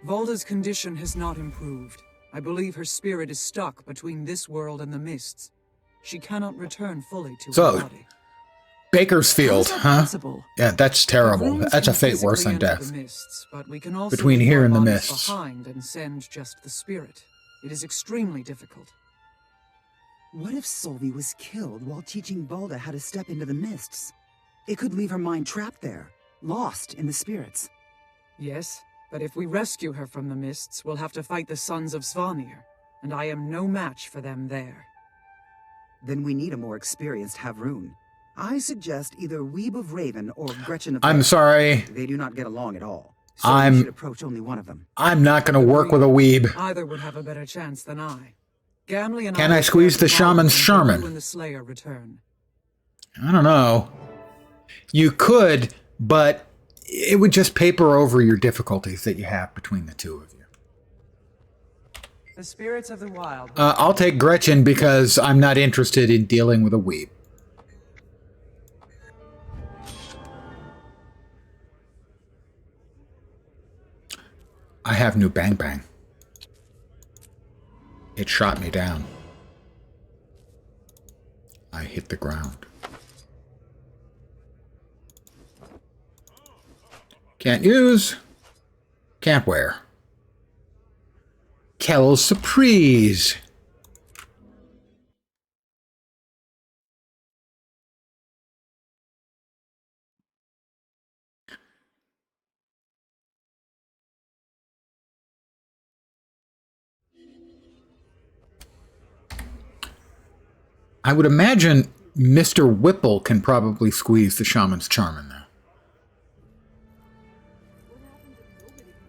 I: Valda's condition has not improved. I believe her spirit is stuck between this world and the mists. She cannot return fully to her body.
A: Bakersfield, huh?
I: Possible?
A: Yeah, that's terrible.
I: Runes
A: That's a
I: can
A: fate worse
I: physically
A: than
I: enter
A: death.
I: the mists, but we can also
A: Between
I: leave
A: here
I: our
A: and the
I: bodies
A: mists.
I: behind and send just the spirit. It is extremely difficult.
F: What if Solvi was killed while teaching Valda how to step into the mists? It could leave her mind trapped there, lost in the spirits.
I: Yes, but if we rescue her from the mists, we'll have to fight the Sons of Svanir, and I am no match for them there.
F: Then we need a more experienced Havrun. I suggest either Weeb of Raven or Gretchen of
A: I'm
F: Fair.
A: sorry.
F: They do not get along at all. So
A: I'm-
F: we should approach only one of them.
A: I'm not going to work with a weeb.
I: Either would have a better chance than I. Gamli and
A: Can I
I: will
A: squeeze
I: share
A: the shaman's
I: power until
A: Sherman?
I: you and the Slayer return.
A: I don't know. You could, but it would just paper over your difficulties that you have between the two of you.
I: The spirits of the wild.
A: I'll take Gretchen because I'm not interested in dealing with a weeb. I have new bang bang. It shot me down. I hit the ground. Can't use. Can't wear. Quelle surprise! I would imagine Mr. Whipple can probably squeeze the shaman's charm in there.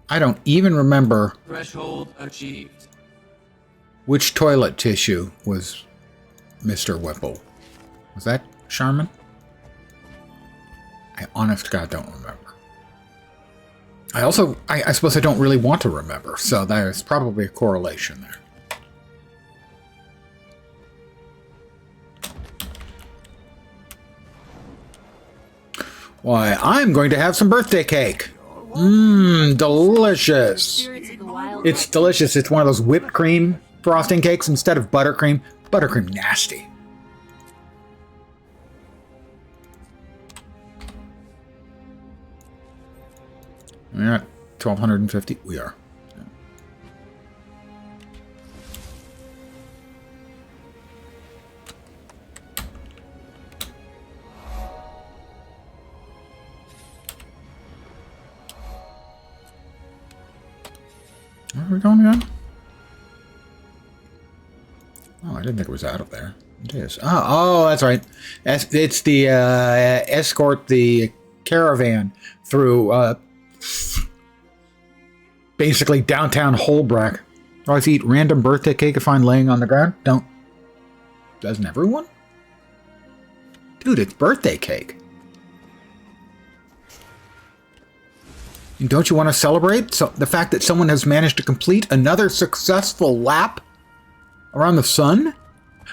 A: I don't even remember
H: Threshold achieved.
A: which toilet tissue was Mr. Whipple. Was that Charmin? I honest to God don't remember. I suppose I don't really want to remember, so there's probably a correlation there. Why, I'm going to have some birthday cake. Mmm, delicious.
C: Spirits of the wild.
A: It's delicious. It's one of those whipped cream frosting cakes instead of buttercream. Buttercream, nasty. We're at 1,250. We are. Where are we going again? Oh, I didn't think it was out of there. It is. Oh, that's right. It's the escort the caravan through basically downtown Holbrook. Always eat random birthday cake I find laying on the ground. Don't. Doesn't everyone? Dude, it's birthday cake. And don't you want to celebrate the fact that someone has managed to complete another successful lap around the sun?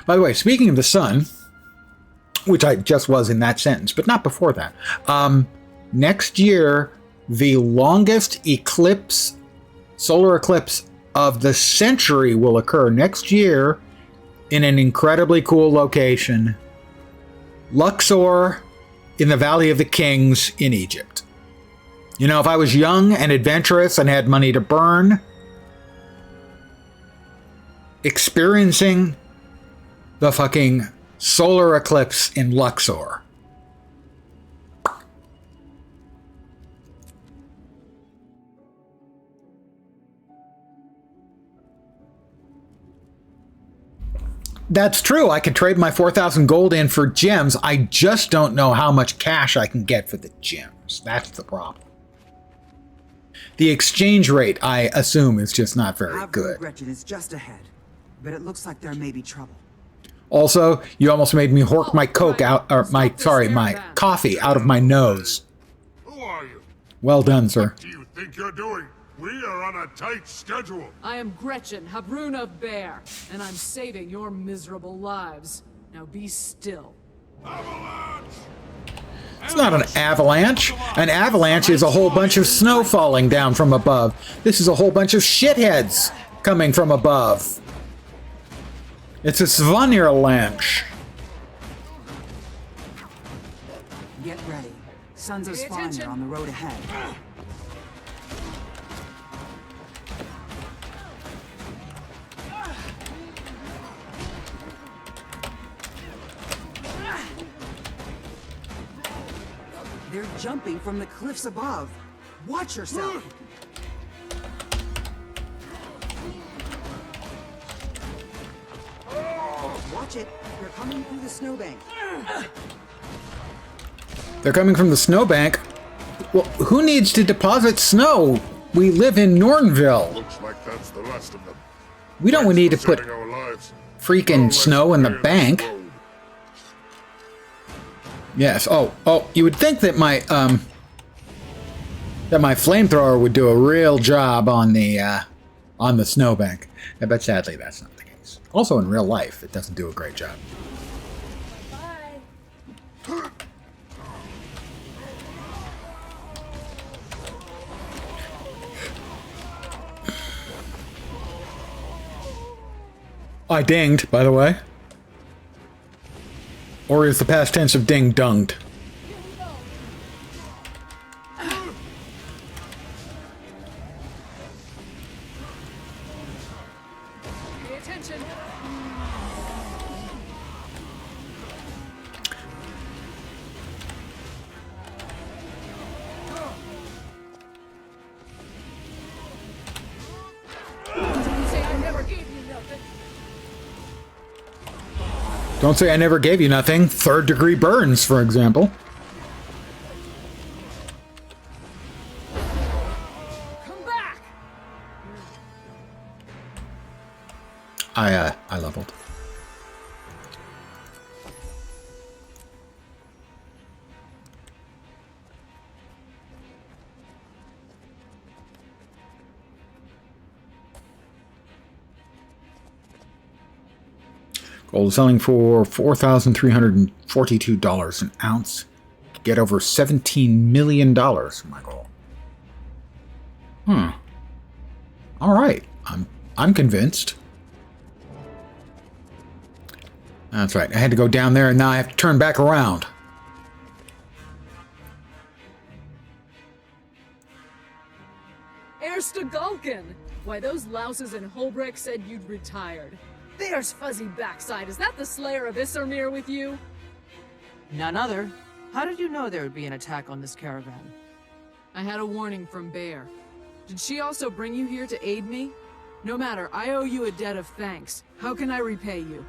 A: By the way, speaking of the sun, which I just was in that sentence, but not before that. Next year, the longest eclipse, solar eclipse of the century will occur next year in an incredibly cool location. Luxor in the Valley of the Kings in Egypt. You know, if I was young and adventurous and had money to burn, experiencing the fucking solar eclipse in Luxor. That's true. I could trade my 4,000 gold in for gems. I just don't know how much cash I can get for the gems. That's the problem. The exchange rate, I assume, is just not very good.
F: Gretchen is just ahead, but it looks like there may be trouble.
A: Also, you almost made me hork my coke out, or my coffee out of my nose.
E: Who are you?
A: Well done, sir.
E: What do you think you're doing? We are on a tight schedule.
B: I am Gretchen, Habrun of Bear, and I'm saving your miserable lives. Now be still.
E: Avalanche!
A: It's not an avalanche. An avalanche is a whole bunch of snow falling down from above. This is a whole bunch of shitheads coming from above. It's a Svanirlanche.
F: Get ready. Sons of Svanir on the road ahead. They're jumping from the cliffs above. Watch yourself. Watch it. They're coming through the snowbank.
A: They're coming from the snowbank. Well, who needs to deposit snow? We live in Nornville.
E: Looks like that's the last of them.
A: We don't need to put
E: Saving our lives.
A: freaking snow in the bank. Yes. Oh, you would think that my flamethrower would do a real job on the snowbank. But sadly, that's not the case. Also, in real life, it doesn't do a great job.
C: Bye.
A: I dinged, by the way. Or is the past tense of ding dunged?
B: Pay attention.
A: Don't say I never gave you nothing. Third degree burns, for example.
B: Come back.
A: I leveled. Gold is selling for $4,342 an ounce. get over $17 million for my goal. All right. I'm convinced. That's right. I had to go down there and now I have to turn back around.
B: Erstagulkin! Why, those louses in Holbrecht said you'd retired. There's fuzzy backside. Is that the Slayer of Issermir with you?
G: None other. How did you know there would be an attack on this caravan?
B: I had a warning from Bear. Did she also bring you here to aid me? No matter, I owe you a debt of thanks. How can I repay you?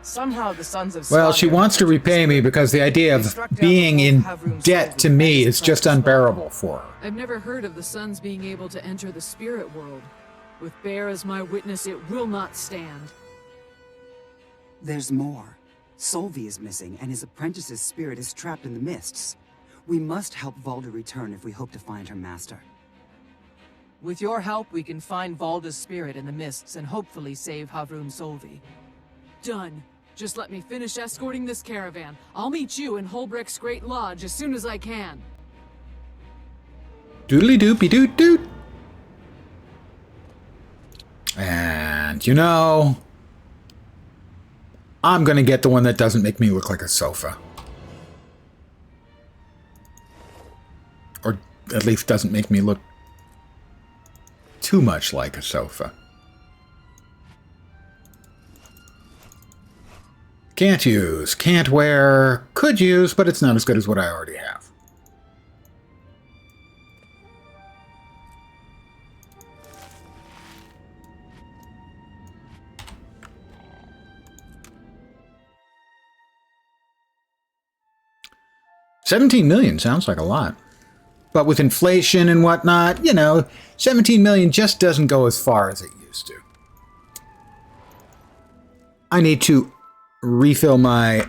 G: Somehow the sons of
A: Well, she
G: Slavia
A: wants to repay me because the idea of being in debt to me is just unbearable for her.
B: I've never heard of the Sons being able to enter the spirit world. With Bear as my witness, it will not stand.
F: There's more. Solvi is missing, and his apprentice's spirit is trapped in the mists. We must help Valda return if we hope to find her master.
G: With your help, we can find Valda's spirit in the mists and hopefully save Havrun Solvi.
B: Done. Just let me finish escorting this caravan. I'll meet you in Holbrecht's Great Lodge as soon as I can.
A: Doodly doopy doot doot. And, you know, I'm going to get the one that doesn't make me look like a sofa. Or at least doesn't make me look too much like a sofa. Can't use, can't wear, could use, but it's not as good as what I already have. $17 million sounds like a lot. But with inflation and whatnot, you know, 17 million just doesn't go as far as it used to. I need to refill my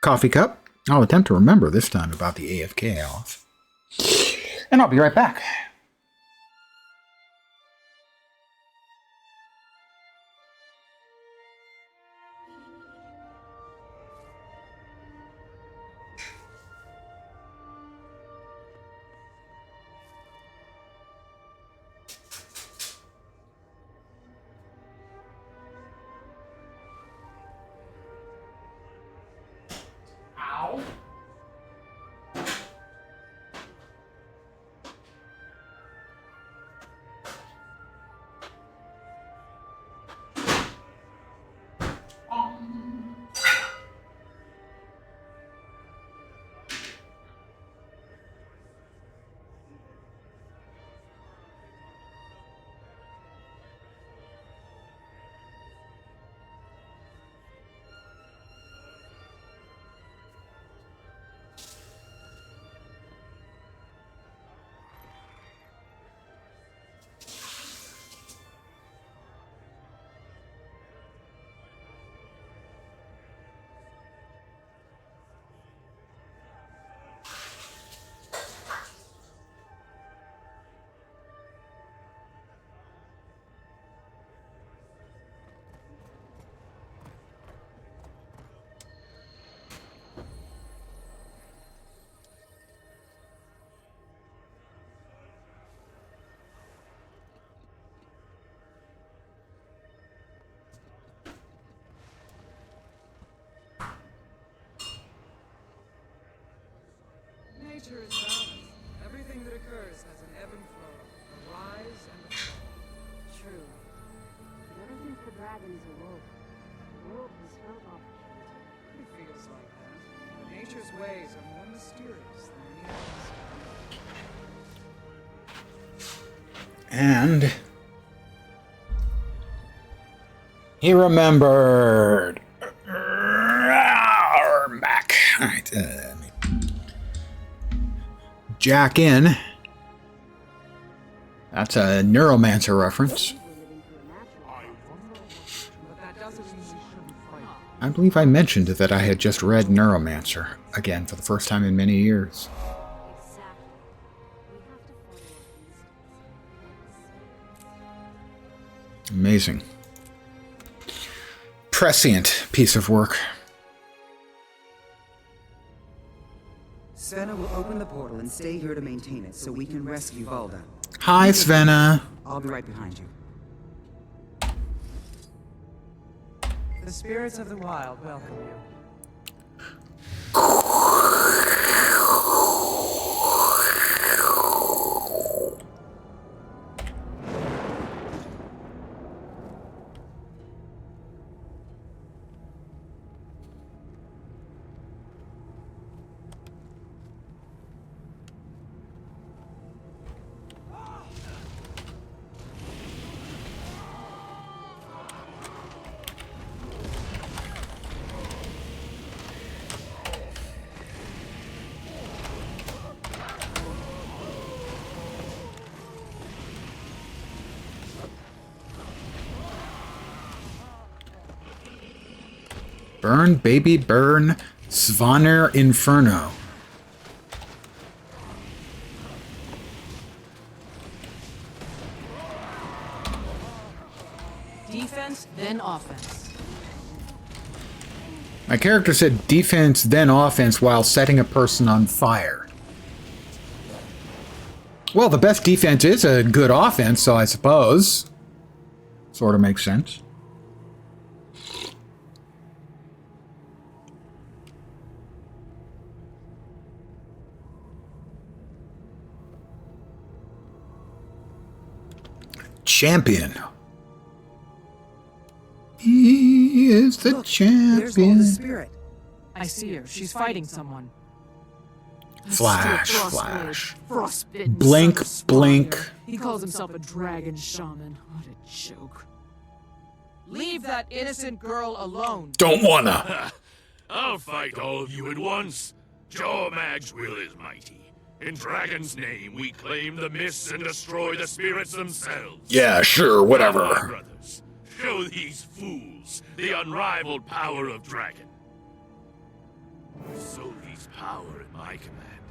A: coffee cup. I'll attempt to remember this time about the AFK off. And I'll be right back.
I: Nature is balance. Everything that occurs has an ebb and flow, a rise and a fall.
C: True. But ever since the dragons awoke, the world has felt off.
I: It feels like that. But nature's ways are more mysterious than any others.
A: And he remembered. Back. All right. Jack in. That's a Neuromancer reference. I believe I mentioned that I had just read Neuromancer again for the first time in many years. Amazing. Prescient piece of work.
J: Senna
F: portal and stay here to maintain it so we can rescue Volda.
A: Hi, Svenna.
F: I'll be right behind you.
G: The spirits of the wild welcome you.
A: Burn, baby, burn. Svanir Inferno.
B: Defense, then offense.
A: My character said defense, then offense while setting a person on fire. Well, the best defense is a good offense, so I suppose. Sort of makes sense. Champion. He is the
G: Look, there's
A: champion.
G: Volda's spirit.
B: I see her. She's fighting someone.
A: Flash,
B: Frostblade,
A: flash.
B: frostbitten
A: Blink,
B: son of
A: blink.
B: Svanir. He calls himself a dragon shaman. What a joke.
G: Leave that innocent girl alone.
A: Don't wanna.
J: I'll fight all of you at once. Jormag's will is mighty. In Dragon's name, we claim the mists and destroy the spirits themselves.
A: Yeah, sure,
J: Come on,
A: whatever.
J: brothers. Show these fools the unrivaled power of Dragon. With Sylvie's power at my command,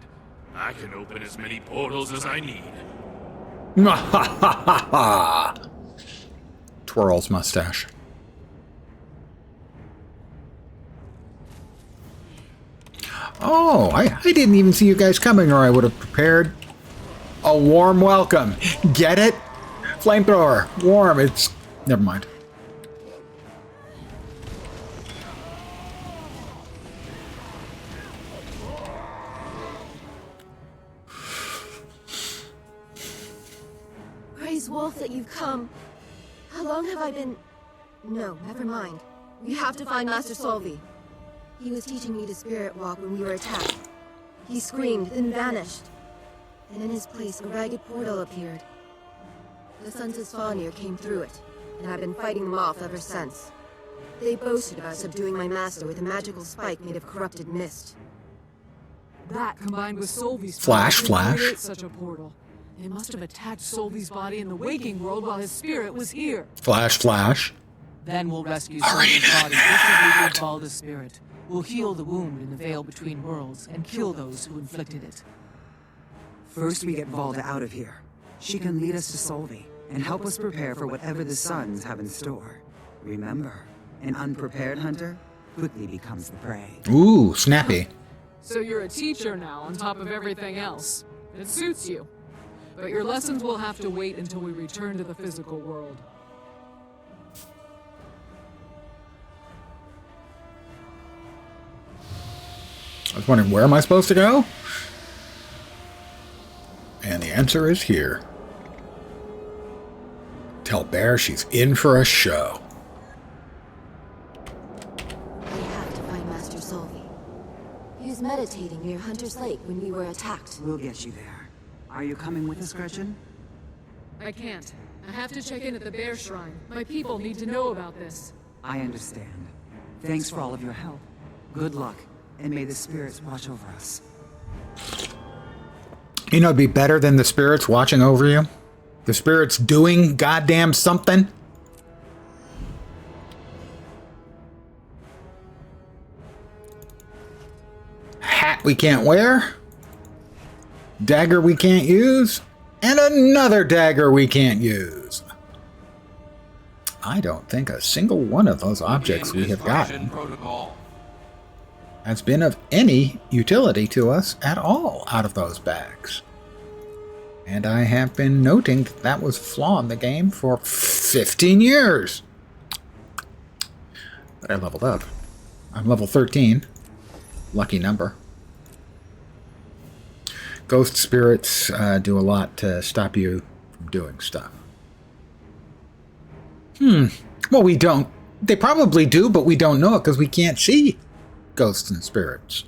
J: I can open as many portals as I need.
A: Twirls mustache. Oh, I didn't even see you guys coming, or I would have prepared a warm welcome. Get it? Flamethrower. Warm. It's... Never mind.
C: Praise Wolf that you've come. How long have I been... No, never mind. We have to find Master Solvi. He was teaching me to spirit walk when we were attacked. He screamed, then vanished. And in his place, a ragged portal appeared. The Sons of Svanir came through it, and I've been fighting them off ever since. They boasted about subduing my master with a magical spike made of corrupted mist.
B: That, combined with Solvi's
A: Flash,
B: power,
A: flash.
B: create such a portal. They must have attacked Solvi's body in the waking world while his spirit was here.
A: Flash, flash.
G: Then we'll rescue Solvi's body just as we did Volda's spirit. We'll heal the wound in the veil between worlds and kill those who inflicted it.
F: First, we get Volda out of here. She can lead us to Solvi and help us prepare for whatever the Suns have in store. Remember, an unprepared hunter quickly becomes the prey.
A: Ooh, snappy.
B: So you're a teacher now, on top of everything else. It suits you. But your lessons will have to wait until we return to the physical world.
A: I was wondering, where am I supposed to go? And the answer is here. Tell Bear she's in for a show.
C: I have to find Master Solvi. He was meditating near Hunter's Lake when we were attacked.
F: We'll get you there. Are you coming with us, Gretchen?
B: I can't. I have to check in at the Bear Shrine. My people need to know about this.
F: I understand. Thanks for all of your help. Good luck, and may the spirits watch over us.
A: You know, it'd be better than the spirits watching over you. The spirits doing goddamn something. Hat we can't wear. Dagger we can't use. And another dagger we can't use. I don't think a single one of those objects we have gotten.
H: Protocol.
A: has been of any utility to us at all out of those bags. And I have been noting that that was a flaw in the game for 15 years. But I leveled up. I'm level 13. Lucky number. Ghost spirits do a lot to stop you from doing stuff. Well, we don't. They probably do, but we don't know it because we can't see ghosts and spirits.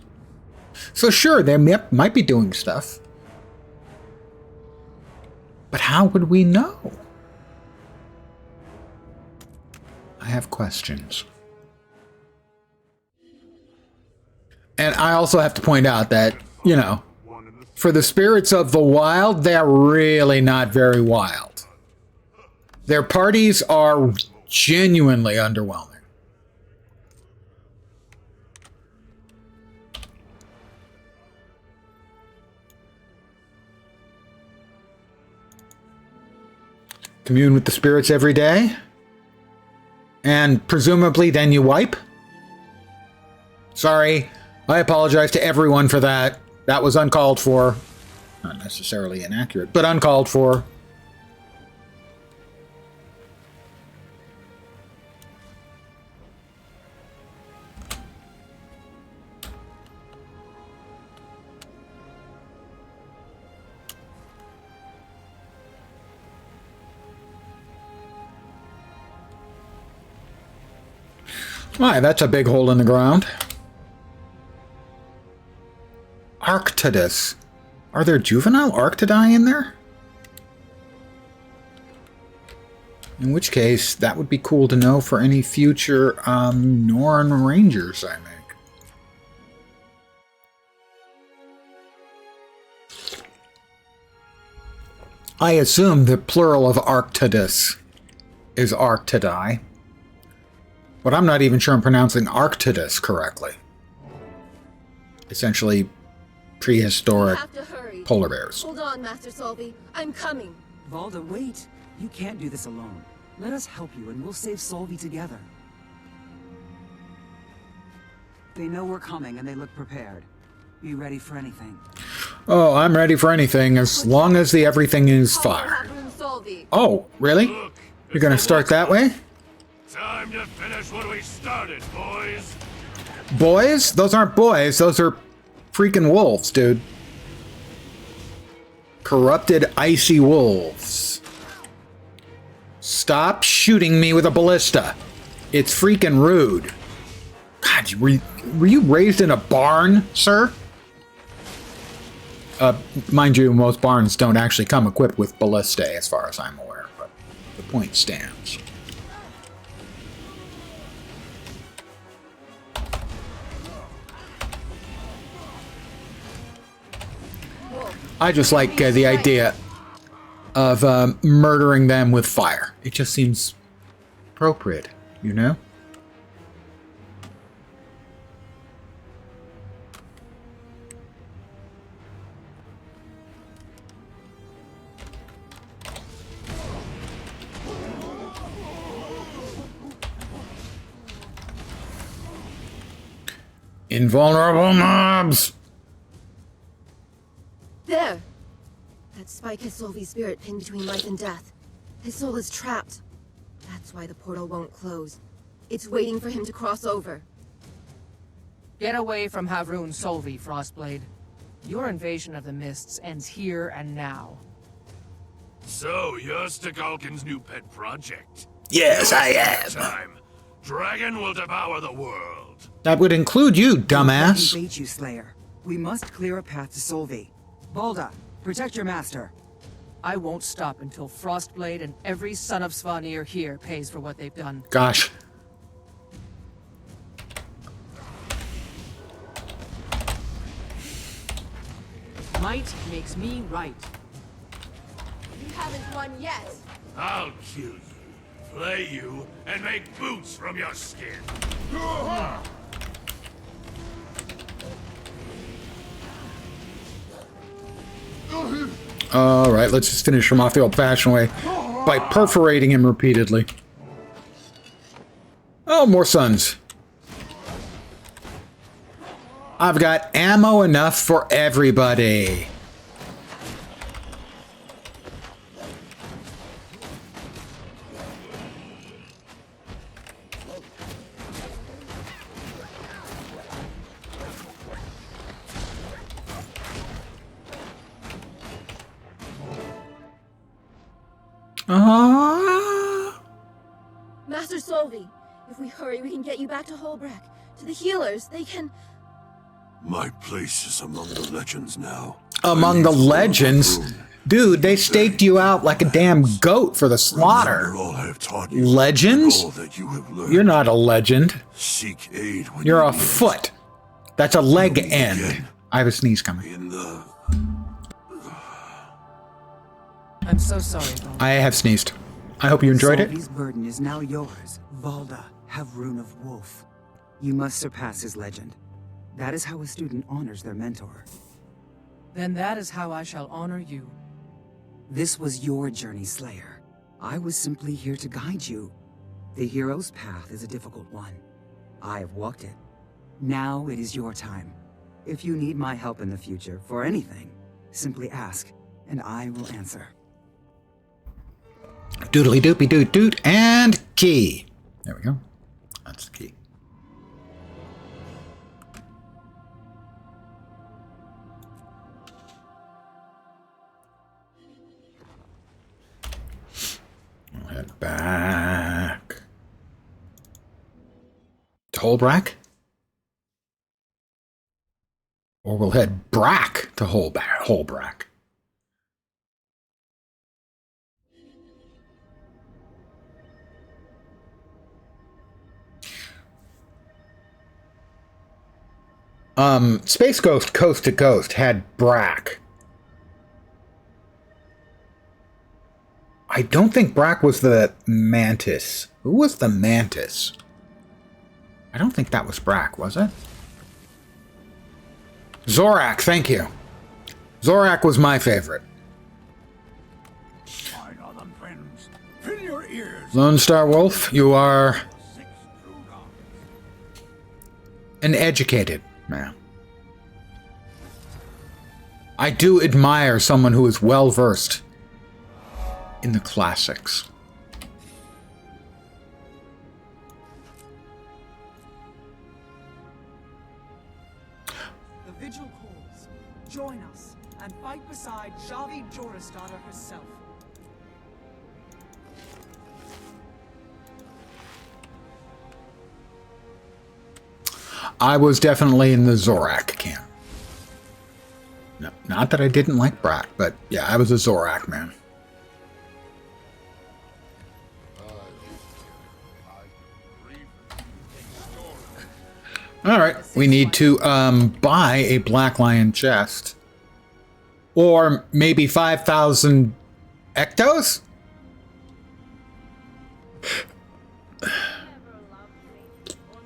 A: So sure, they might be doing stuff. But how would we know? I have questions. And I also have to point out that, you know, for the spirits of the wild, they're really not very wild. Their parties are genuinely underwhelming. Commune with the spirits every day. And presumably then you wipe. Sorry, I apologize to everyone for that. That was uncalled for. Not necessarily inaccurate, but uncalled for. Why, that's a big hole in the ground. Arctidus. Are there juvenile Arctidae in there? In which case, that would be cool to know for any future Norn Rangers I make. I assume the plural of Arctidus is Arctidae. But I'm not even sure I'm pronouncing Arctidus correctly. Essentially, prehistoric polar bears.
C: Hold on, Master Solvi. I'm coming.
F: Valda, wait. You can't do this alone. Let us help you and we'll save Solvi together. They know we're coming and they look prepared. Be ready for anything.
A: Oh, I'm ready for anything as long as the everything is fire. Oh, really? You're gonna start that way?
J: Time to finish what we started, boys.
A: Boys? Those aren't boys. Those are freaking wolves, dude. Corrupted, icy wolves. Stop shooting me with a ballista. It's freaking rude. God, were you raised in a barn, sir? Mind you, most barns don't actually come equipped with ballistae, as far as I'm aware, but the point stands. I just like the idea of murdering them with fire. It just seems appropriate, you know? Invulnerable mobs!
C: There! That spike has Solvi's spirit pinned between life and death. His soul is trapped. That's why the portal won't close. It's waiting for him to cross over.
G: Get away from Havrun Solvi, Frostblade. Your invasion of the Mists ends here and now.
J: So, you're Stakhalkin's new pet project?
A: Yes, I am.
J: Time. Dragon will devour the world.
A: That would include you,
F: Don't
A: dumbass.
F: let me bait you, Slayer. We must clear a path to Solvi. Valda, protect your master.
G: I won't stop until Frostblade and every son of Svanir here pays for what they've done.
A: Gosh.
G: Might makes me right.
C: You haven't won yet.
J: I'll kill you, flay you, and make boots from your skin.
A: Alright, let's just finish him off the old-fashioned way by perforating him repeatedly. Oh, more suns. I've got ammo enough for everybody.
C: Master Solvi, if we hurry, we can get you back to Holbrack. To the healers, they can...
E: My place is among the legends now.
A: Among the legends? Dude, they staked you out like a damn goat for the slaughter.
E: All I have taught you,
A: Legends?
E: all that you have learned.
A: You're not a legend.
E: Seek aid when
A: You're
E: you
A: a
E: need it.
A: foot. That's a leg
E: You'll meet
A: end.
E: again
A: I have a sneeze coming.
E: in the...
G: I'm so sorry, Valda.
A: I have sneezed. I hope you enjoyed it.
F: Solvi's burden is now yours, Valda, Havrun of Wolf. You must surpass his legend. That is how a student honors their mentor.
G: Then that is how I shall honor you.
F: This was your journey, Slayer. I was simply here to guide you. The hero's path is a difficult one. I have walked it. Now it is your time. If you need my help in the future for anything, simply ask, and I will answer.
A: Doodly doopy doot doot and key. There we go. That's the key. We'll head back to Holbrack. Or we'll head back to Holbrack. Space Ghost Coast to Coast had Brack. I don't think Brack was the Mantis. Who was the Mantis? I don't think that was Brack, was it? Zorak, thank you. Zorak was my favorite.
E: Fill your ears.
A: Lone Star Wolf, you are an educated man. I do admire someone who is well versed in the classics.
I: The vigil calls. Join us and fight beside Javi Jorisdottir herself.
A: I was definitely in the Zorak camp. No, not that I didn't like Brack, but yeah, I was a Zorak man. All right, we need to buy a Black Lion chest. Or maybe 5,000 ectos?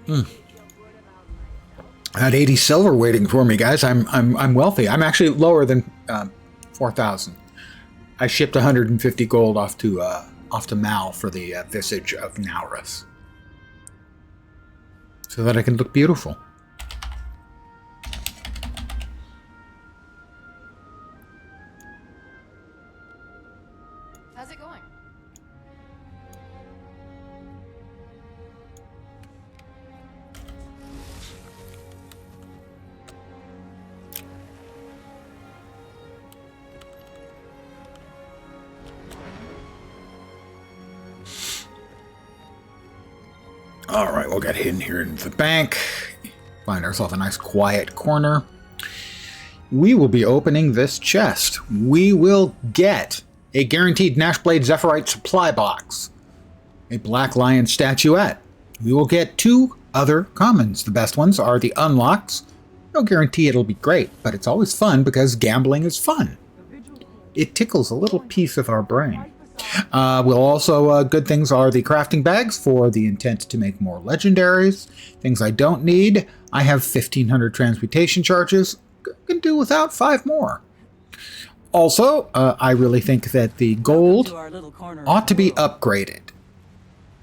A: I had 80 silver waiting for me, guys. I'm wealthy. I'm actually lower than 4,000. I shipped 150 gold off to Mal for the visage of Naurus, so that I can look beautiful.
K: How's it going?
A: All right, we'll get hidden here in the bank. Find ourselves a nice quiet corner. We will be opening this chest. We will get a guaranteed Nashblade Zephyrite supply box, a Black Lion statuette. We will get 2 other commons. The best ones are the unlocks. No guarantee it'll be great, but it's always fun because gambling is fun. It tickles a little piece of our brain. We'll also, good things are the crafting bags for the intent to make more legendaries. Things I don't need. I have 1,500 transmutation charges. Can do without 5 more. Also, I really think that the gold ought to be upgraded.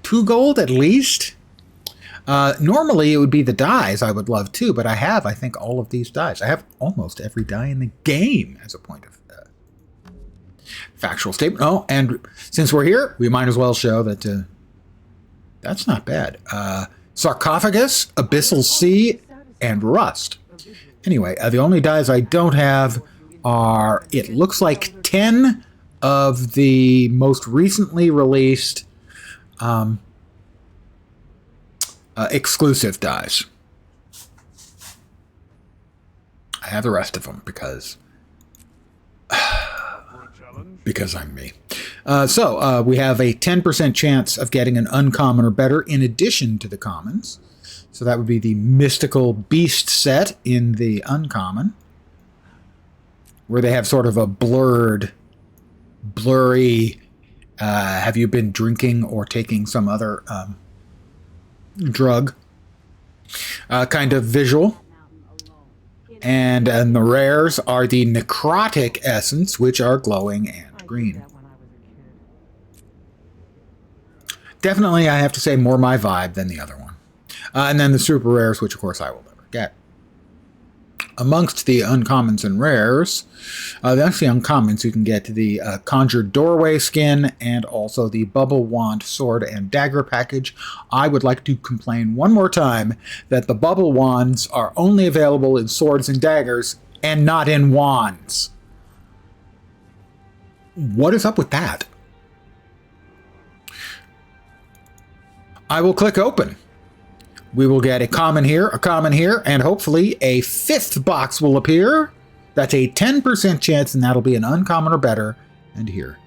A: 2 gold at least. Normally it would be the dies I would love too, but I have, I think, all of these dies. I have almost every die in the game as a point of factual statement. Oh, and since we're here, we might as well show that that's not bad. Sarcophagus, Abyssal Sea, and Rust. Anyway, the only dies I don't have are, it looks like 10 of the most recently released exclusive dies. I have the rest of them because I'm me. So we have a 10% chance of getting an uncommon or better in addition to the commons. So that would be the Mystical Beast set in the uncommon, where they have sort of a blurry, have you been drinking or taking some other drug kind of visual. And the rares are the Necrotic Essence, which are glowing and green. Definitely, I have to say, more my vibe than the other one. And then the super rares, which of course I will never get. Amongst the uncommons and rares, that's the uncommons. You can get the Conjured Doorway skin and also the Bubble Wand Sword and Dagger package. I would like to complain one more time that the Bubble Wands are only available in swords and daggers and not in wands. What is up with that? I will click open. We will get a common here, and hopefully a fifth box will appear. That's a 10% chance, and that'll be an uncommon or better. And here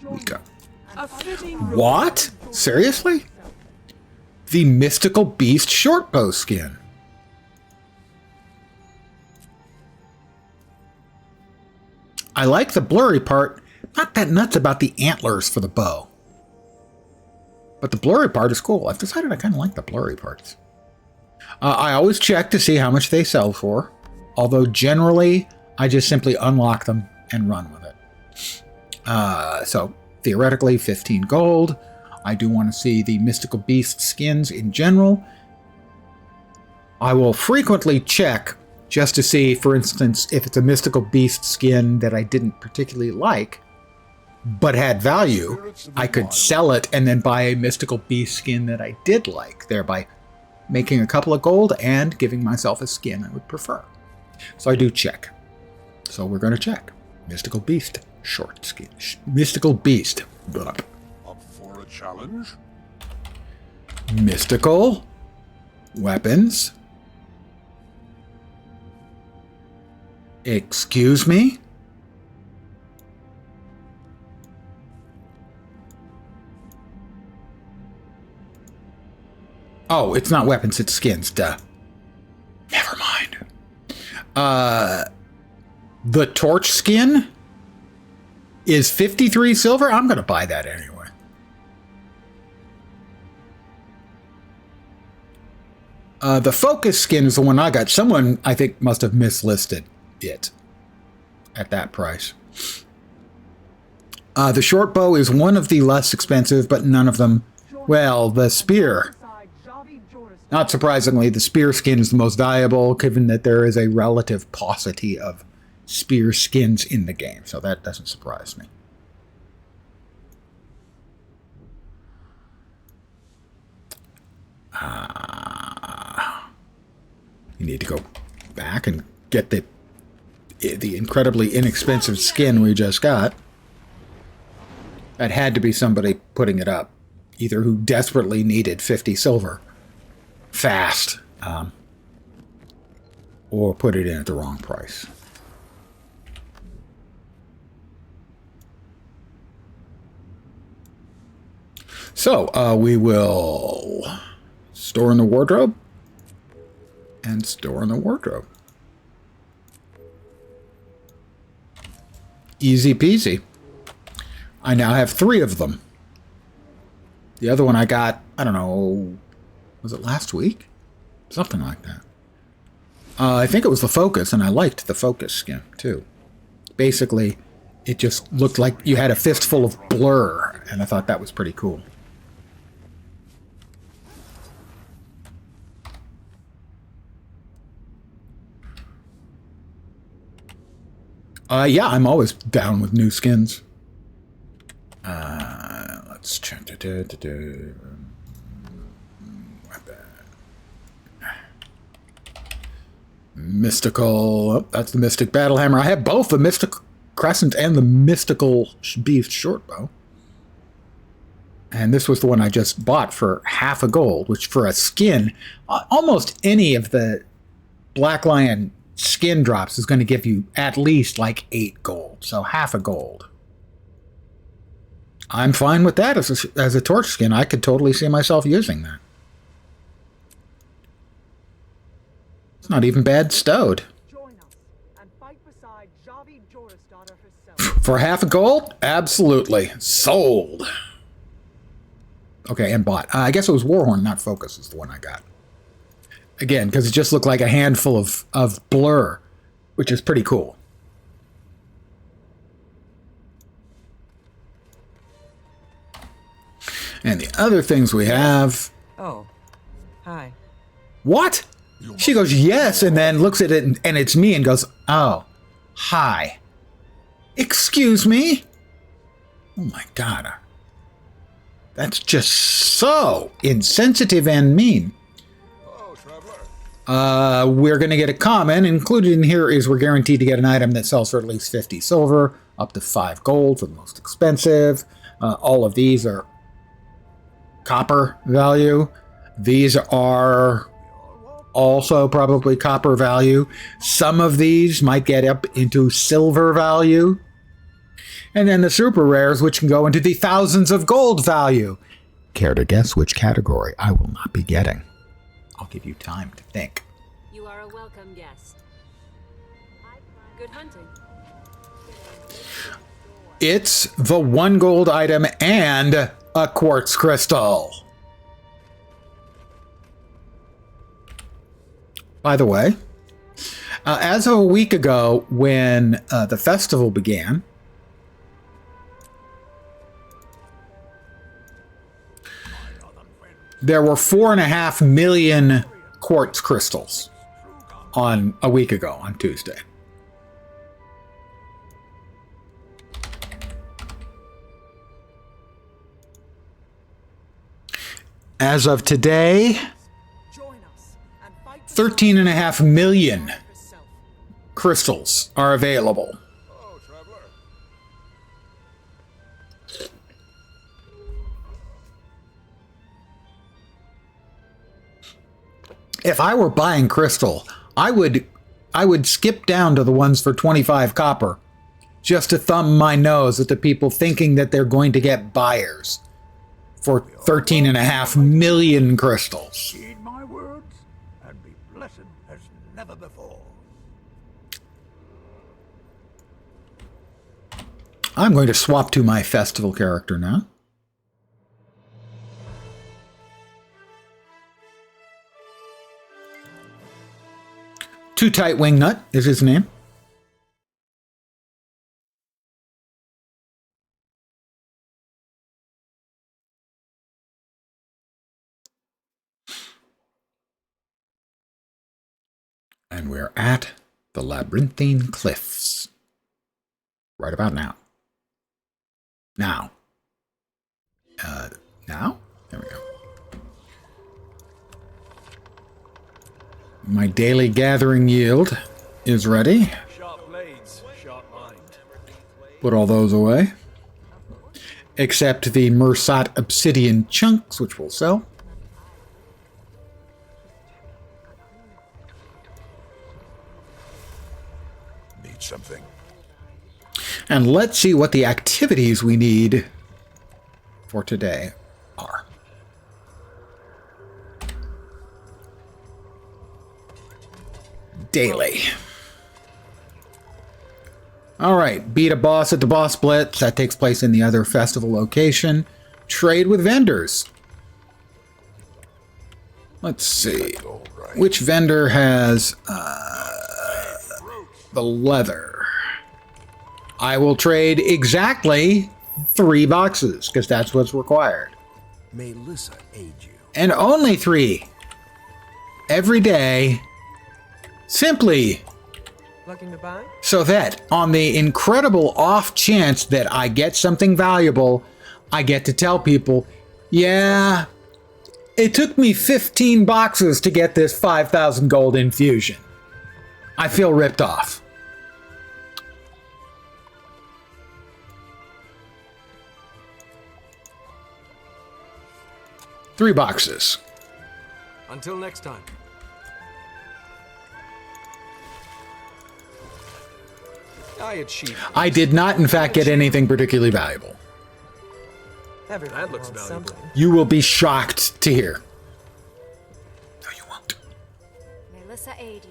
A: we go. What? Seriously? The Mystical Beast Shortbow skin. I like the blurry part. Not that nuts about the antlers for the bow. But the blurry part is cool. I've decided I kind of like the blurry parts. I always check to see how much they sell for. Although generally, I just simply unlock them and run with it. So theoretically, 15 gold. I do want to see the Mystical Beast skins in general. I will frequently check just to see, for instance, if it's a Mystical Beast skin that I didn't particularly like, but had value, I could sell it and then buy a Mystical Beast skin that I did like, thereby making a couple of gold and giving myself a skin I would prefer. So I do check. So we're going to check. Mystical Beast, short skin. Mystical Beast. Blah.
E: Up for a challenge?
A: Mystical weapons. Excuse me? Oh, it's not weapons, it's skins, duh. Never mind. The torch skin is 53 silver. I'm going to buy that anyway. The focus skin is the one I got. Someone, I think, must have mislisted it at that price. The short bow is one of the less expensive, but none of them. Well, the spear. Not surprisingly, the spear skin is the most valuable, given that there is a relative paucity of spear skins in the game, so that doesn't surprise me. You need to go back and get the incredibly inexpensive skin we just got. That had to be somebody putting it up, either who desperately needed 50 silver fast, or put it in at the wrong price. So we will store in the wardrobe and store in the wardrobe. Easy peasy. I now have 3 of them. The other one I got, I don't know, was it last week? Something like that. I think it was the Focus, and I liked the Focus skin, too. Basically, it just looked like you had a fistful of blur, and I thought that was pretty cool. Yeah, I'm always down with new skins. Let's check. Mystical. Oh, that's the Mystic Battlehammer. I have both the Mystic Crescent and the Mystical Beast Shortbow. And this was the one I just bought for half a gold, which for a skin, almost any of the Black Lion skin drops is going to give you at least like 8 gold. So half a gold. I'm fine with that as a torch skin. I could totally see myself using that. It's not even bad stowed.
K: Join us and fight beside Javi Joris daughter herself.
A: For half a gold? Absolutely. Sold. Okay, and bought. I guess it was Warhorn, not Focus, is the one I got. Again, because it just looked like a handful of blur, which is pretty cool. And the other things we have...
I: Oh. Hi.
A: What? She goes, yes, and then looks at it, and it's me, and goes, oh, hi. Excuse me? Oh, my God. That's just so insensitive and mean. We're going to get a comment. Included in here is we're guaranteed to get an item that sells for at least 50 silver, up to 5 gold for the most expensive. All of these are copper value. These are also probably copper value. Some of these might get up into silver value. And then the super rares, which can go into the thousands of gold value. Care to guess which category I will not be getting? I'll give you time to think.
L: You are a welcome guest. Good hunting.
A: It's the 1 gold item and a quartz crystal. By the way, as of a week ago when the festival began, there were 4.5 million quartz crystals on a week ago on Tuesday. As of today, 13.5 million crystals are available. If I were buying crystal, I would skip down to the ones for 25 copper just to thumb my nose at the people thinking that they're going to get buyers for 13.5 million crystals.
M: Heed my words and be blessed as never before.
A: I'm going to swap to my festival character now. Too Tight Wingnut is his name. And we're at the Labyrinthine Cliffs. Right about now. Now. Now? There we go. My daily gathering yield is ready.
N: Sharp blades, sharp mind.
A: Put all those away. Except the Mersat obsidian chunks, which we'll sell.
M: Need something.
A: And let's see what the activities we need for today are. Daily. All right, beat a boss at the boss blitz. That takes place in the other festival location. Trade with vendors. Let's see. Which vendor has the leather? I will trade exactly 3 boxes, because that's what's required.
M: May Lissa aid you.
A: And only 3. Every day. Simply
K: Looking to buy?
A: So that on the incredible off chance that I get something valuable, I get to tell people, yeah, it took me 15 boxes to get this 5,000 gold infusion. I feel ripped off. Three boxes.
N: Until next time. I achieved.
A: I did not, in fact, get anything particularly valuable.
K: Everyone
N: That looks
K: wants
N: valuable.
K: something.
A: You will be shocked to hear. No, you won't.
L: Melissa aid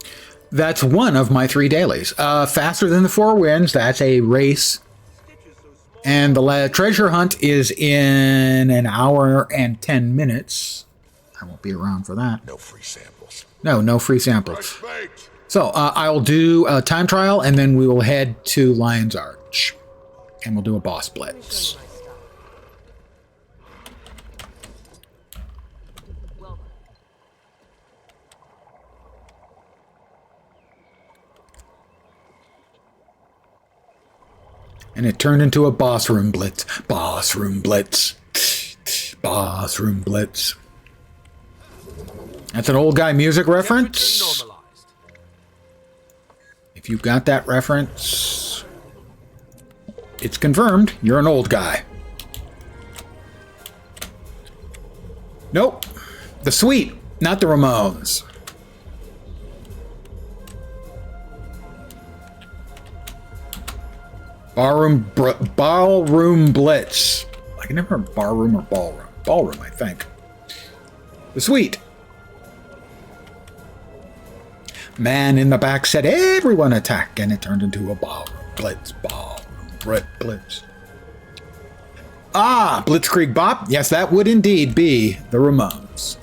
L: you.
A: That's one of my 3 dailies. Faster than the 4 winds. That's a race. And the treasure hunt is in an hour and 10 minutes. I won't be around for that.
E: No free samples.
A: No free samples. So I'll do a time trial, and then we will head to Lion's Arch. And we'll do a boss blitz. And it turned into a boss room blitz. Boss room blitz. Boss room blitz. That's an old guy music reference. If you got that reference, it's confirmed. You're an old guy. Nope. The Sweet, not the Ramones. Ballroom Blitz. I can never remember barroom or ballroom. Ballroom, I think. The Sweet. Man in the back said, everyone attack, and it turned into a ballroom blitz. Ballroom blitz. Ah, Blitzkrieg Bop. Yes, that would indeed be the Ramones.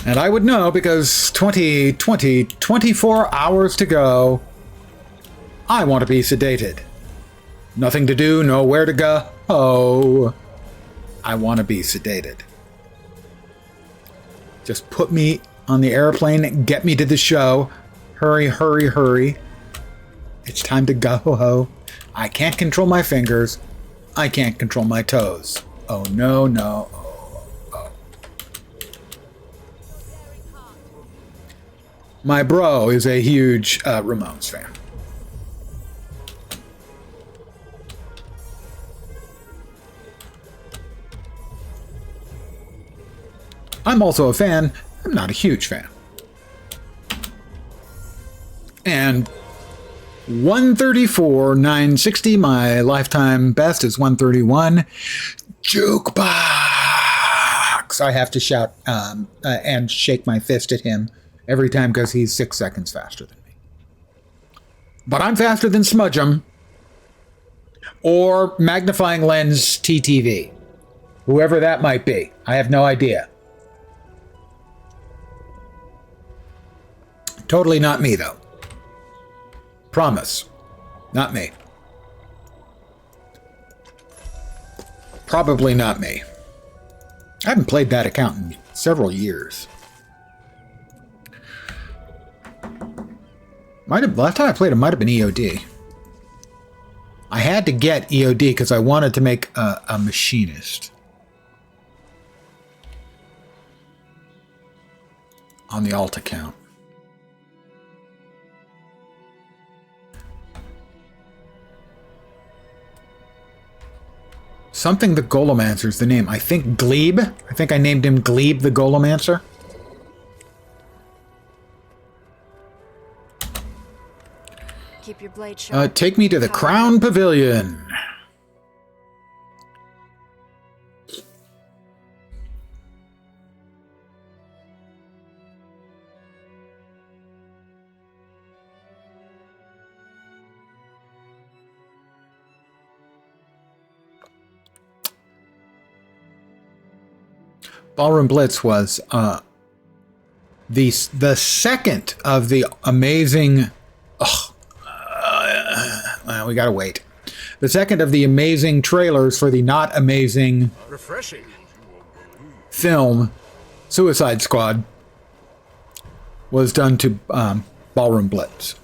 A: And I would know because 24 hours to go. I want to be sedated. Nothing to do, nowhere to go. Oh, I want to be sedated. Just put me on the airplane, get me to the show. Hurry, hurry, hurry. It's time to go. I can't control my fingers. I can't control my toes. Oh, no, no. My bro is a huge Ramones fan. I'm also a fan. I'm not a huge fan. And 134, 960. My lifetime best is 131. Jukebox. I have to shout and shake my fist at him every time because he's 6 seconds faster than me. But I'm faster than Smudgem or Magnifying Lens TTV. Whoever that might be. I have no idea. Totally not me, though. Promise. Not me. Probably not me. I haven't played that account in several years. Last time I played it might have been EOD. I had to get EOD because I wanted to make a machinist. On the alt account. Something the Golomancer is the name. I think Glebe. I think I named him Glebe the Golomancer.
L: Keep your blade sharp.
A: Take me to the Crown Pavilion. Ballroom Blitz was the second of the amazing. we gotta wait. The second of the amazing trailers for the not amazing
N: Refreshing.
A: film Suicide Squad was done to Ballroom Blitz.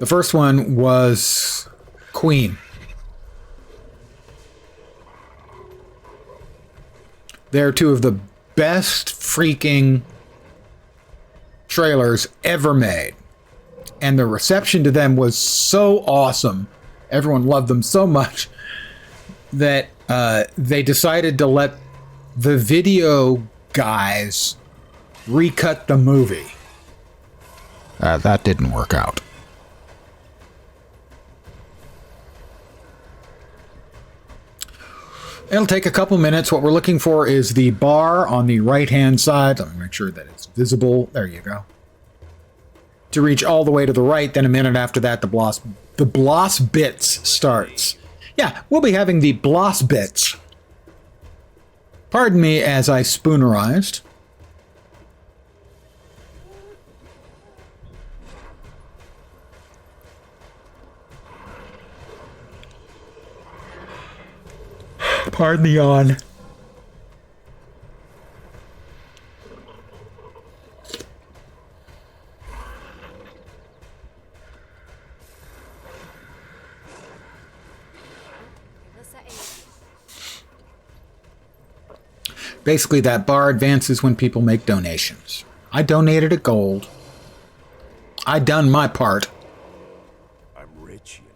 A: The first one was Queen. They're two of the best freaking trailers ever made. And the reception to them was so awesome. Everyone loved them so much that they decided to let the video guys recut the movie. That didn't work out. It'll take a couple minutes. What we're looking for is the bar on the right-hand side. Let me make sure that it's visible. There you go. To reach all the way to the right, then a minute after that, the Bloss Bits starts. Yeah, we'll be having the Bloss Bits. Pardon me as I spoonerized. Pardon the yawn. Basically, that bar advances when people make donations. I donated a gold. I done my part.
M: I'm rich, you know.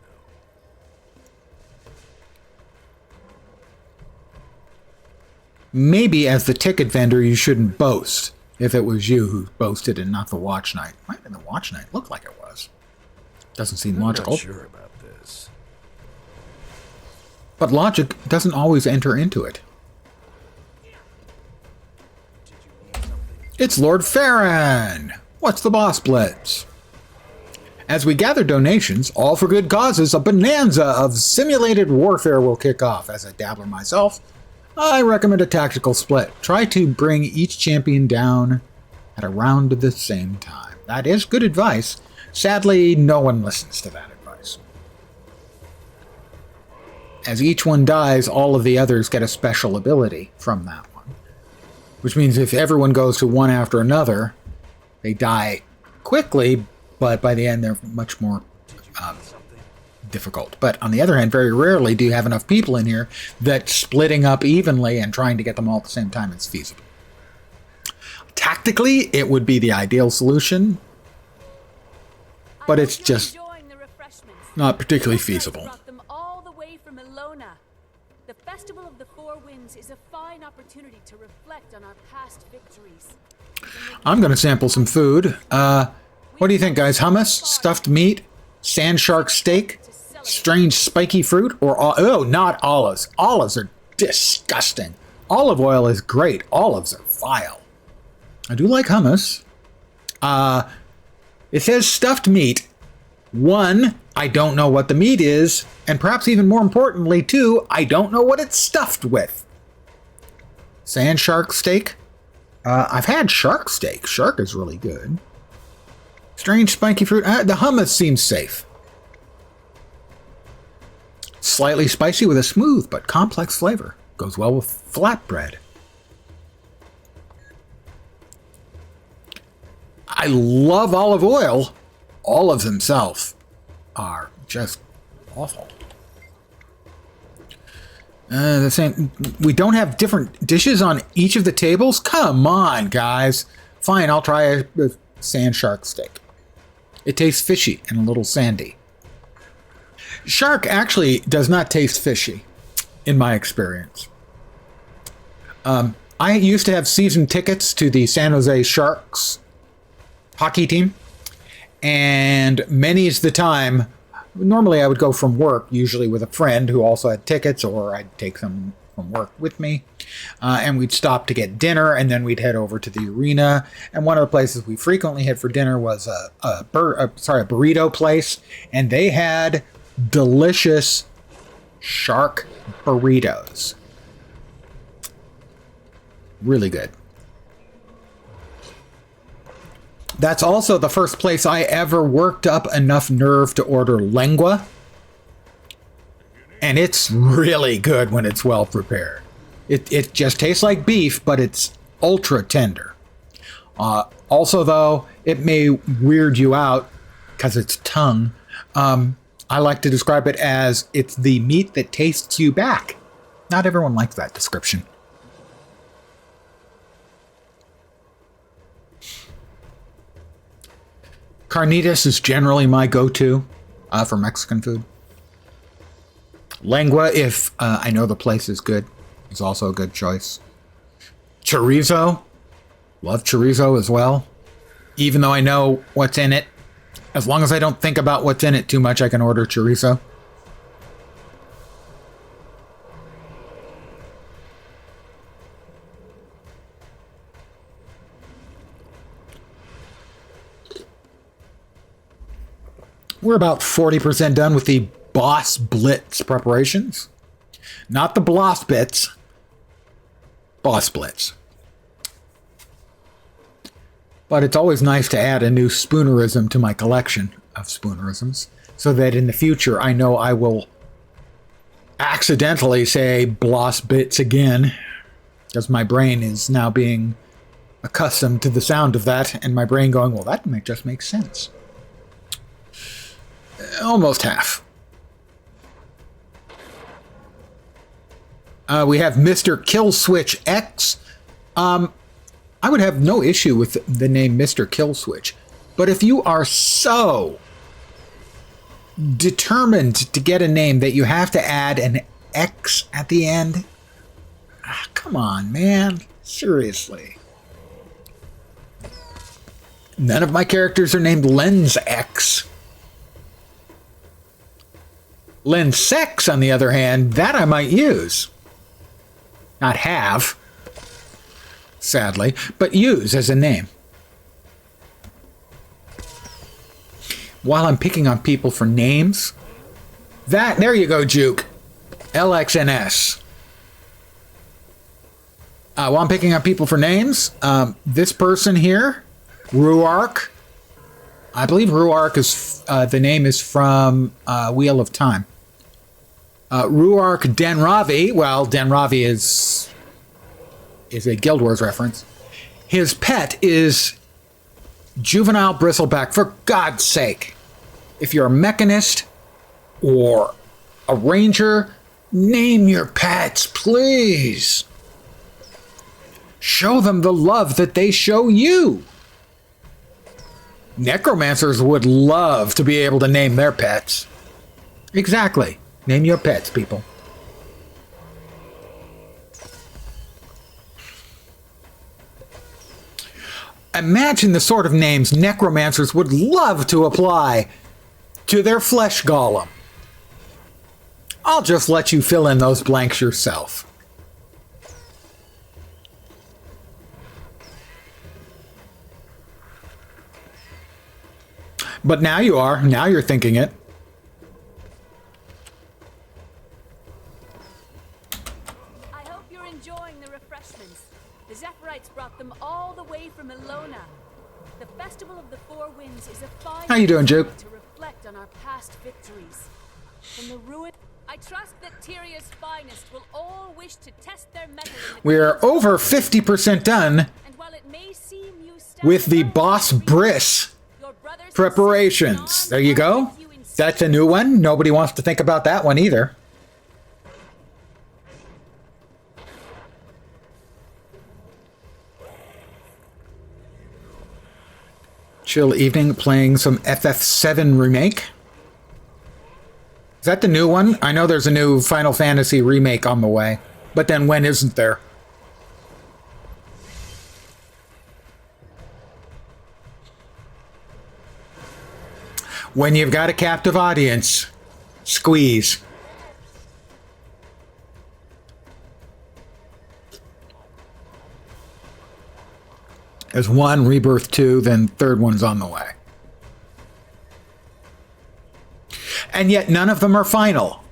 A: Maybe as the ticket vendor, you shouldn't boast. If it was you who boasted and not the watch night. Might have been the watch night. Looked like it was. Doesn't seem logical.
M: I'm not sure about this.
A: But logic doesn't always enter into it. It's Lord Farron! What's the boss blitz? As we gather donations, all for good causes, a bonanza of simulated warfare will kick off. As a dabbler myself, I recommend a tactical split. Try to bring each champion down at around the same time. That is good advice. Sadly, no one listens to that advice. As each one dies, all of the others get a special ability from that one. Which means if everyone goes to one after another, they die quickly, but by the end they're much more difficult. But on the other hand, very rarely do you have enough people in here that splitting up evenly and trying to get them all at the same time is feasible. Tactically, it would be the ideal solution, but it's just not particularly feasible.
L: The Festival of the Four Winds is a fine opportunity to reflect on our past victories.
A: I'm going to sample some food. What do you think, guys? Hummus, stuffed meat, sand shark steak, strange spiky fruit, or oh, not olives. Olives are disgusting. Olive oil is great. Olives are vile. I do like hummus. It says stuffed meat. One, I don't know what the meat is, and perhaps even more importantly, two, I don't know what it's stuffed with. Sand shark steak. I've had shark steak. Shark is really good. Strange spiky fruit. The hummus seems safe. Slightly spicy with a smooth but complex flavor. Goes well with flatbread. I love olive oil. Olives themselves are just awful. The same. We don't have different dishes on each of the tables? Come on, guys. Fine, I'll try a sand shark steak. It tastes fishy and a little sandy. Shark actually does not taste fishy, in my experience. I used to have season tickets to the San Jose Sharks hockey team. And many's the time, normally I would go from work, usually with a friend who also had tickets, or I'd take them from work with me. And we'd stop to get dinner, and then we'd head over to the arena. And one of the places we frequently hit for dinner was a burrito place. And they had delicious shark burritos. Really good. That's also the first place I ever worked up enough nerve to order lengua. And it's really good when it's well prepared. It just tastes like beef, but it's ultra tender. Also, though, it may weird you out because it's tongue. I like to describe it as it's the meat that tastes you back. Not everyone likes that description. Carnitas is generally my go-to for Mexican food. Lengua, if I know the place is good, is also a good choice. Chorizo, love chorizo as well. Even though I know what's in it, as long as I don't think about what's in it too much, I can order chorizo. We're about 40% done with the Boss Blitz preparations. Not the Bloss Bits. Boss Blitz. But it's always nice to add a new spoonerism to my collection of spoonerisms, so that in the future I know I will accidentally say Bloss Bits again, because my brain is now being accustomed to the sound of that, and my brain going, well, that just makes sense. Almost half. We have Mr. Killswitch X. I would have no issue with the name Mr. Killswitch, but if you are so determined to get a name that you have to add an X at the end, come on, man. Seriously. None of my characters are named Lens X. Lensex, on the other hand, that I might use. Not have, sadly, but use as a name. While I'm picking on people for names, there you go, Juke. LXNS. While I'm picking on people for names, this person here, Ruark. I believe Ruark is, the name is from Wheel of Time. Ruark Denravi, well, Denravi is a Guild Wars reference. His pet is Juvenile Bristleback, for God's sake. If you're a mechanist or a ranger, name your pets, please. Show them the love that they show you. Necromancers would love to be able to name their pets. Exactly. Name your pets, people. Imagine the sort of names necromancers would love to apply to their flesh golem. I'll just let you fill in those blanks yourself. But now you are. Now you're thinking it.
L: I hope you're enjoying the refreshments. The Zephyrites brought them all the way from Ilona. The Festival of the Four Winds is a fine
A: How you doing, Juke?
L: to reflect on our past victories. From the ruin, I trust that Tyria's finest will all wish to test their mettle in the
A: We're over 50% done with the Boss Briss preparations. There you go. That's a new one. Nobody wants to think about that one either. Chill evening playing some FF7 remake. Is that the new one? I know there's a new Final Fantasy remake on the way, but then when isn't there? When you've got a captive audience, squeeze. There's one, Rebirth 2, then third one's on the way. And yet none of them are final.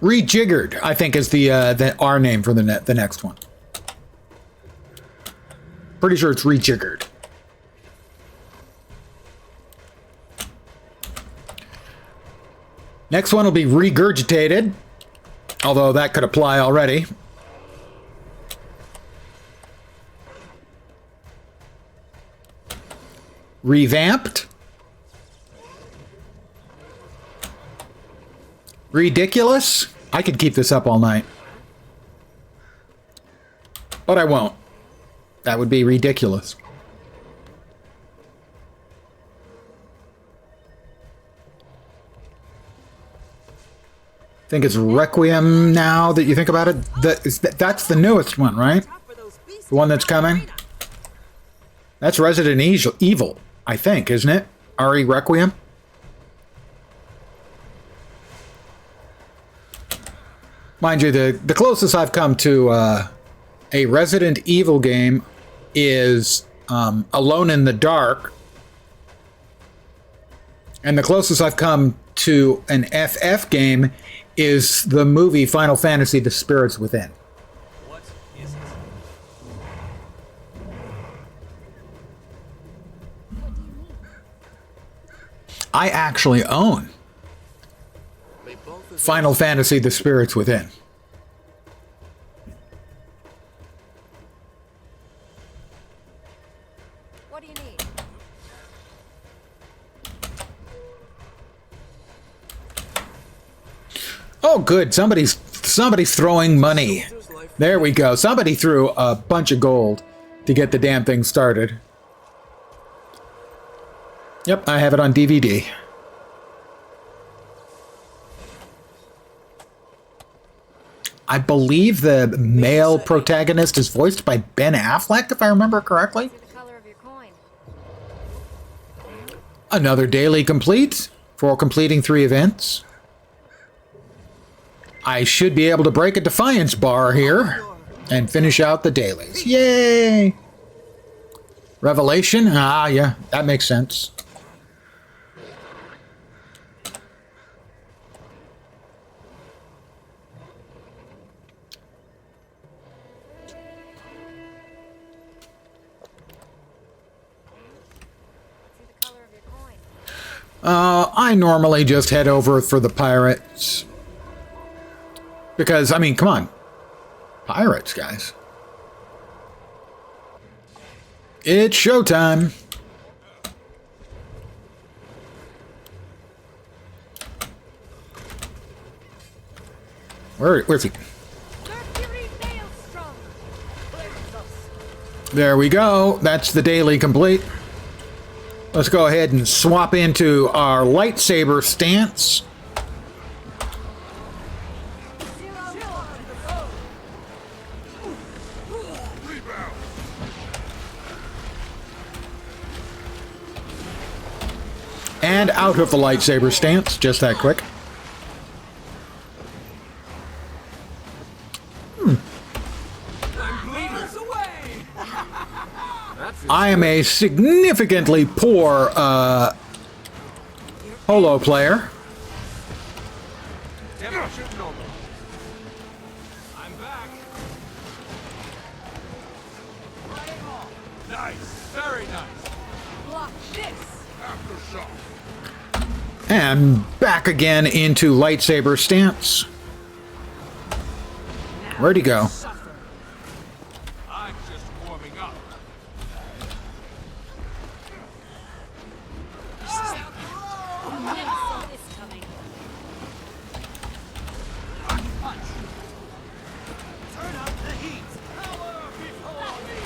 A: Rejiggered, I think, is the our name for the next one. Pretty sure it's rejiggered. Next one will be regurgitated, although that could apply already. Revamped. Ridiculous. I could keep this up all night. But I won't. That would be ridiculous. I think it's Requiem now that you think about it. That's the newest one, right? The one that's coming? That's Resident Evil, I think, isn't it? RE Requiem? Mind you, the closest I've come to a Resident Evil game is Alone in the Dark. And the closest I've come to an FF game is the movie Final Fantasy: The Spirits Within.
N: What is it?
A: I actually own Final Fantasy: The Spirits Within.
C: What do you need?
A: Oh, good. Somebody's throwing money. There we go. Somebody threw a bunch of gold to get the damn thing started. Yep, I have it on DVD. I believe the male protagonist is voiced by Ben Affleck, if I remember correctly. Another daily complete for completing 3 events. I should be able to break a Defiance bar here and finish out the dailies. Yay! Revelation? Ah, yeah, that makes sense. I normally just head over for the pirates. Because, I mean, come on. Pirates, guys. It's showtime. Where's he? There we go. That's the daily complete. Let's go ahead and swap into our lightsaber stance. And out of the lightsaber stance, just that quick. I am a significantly poor holo player.
N: I'm back. Nice, very nice.
L: Block this.
E: Aftershock.
A: And back again into lightsaber stance. Where'd he go?
N: I'm just warming up.
L: Never saw this coming.
N: Turn up the heat. Power before me.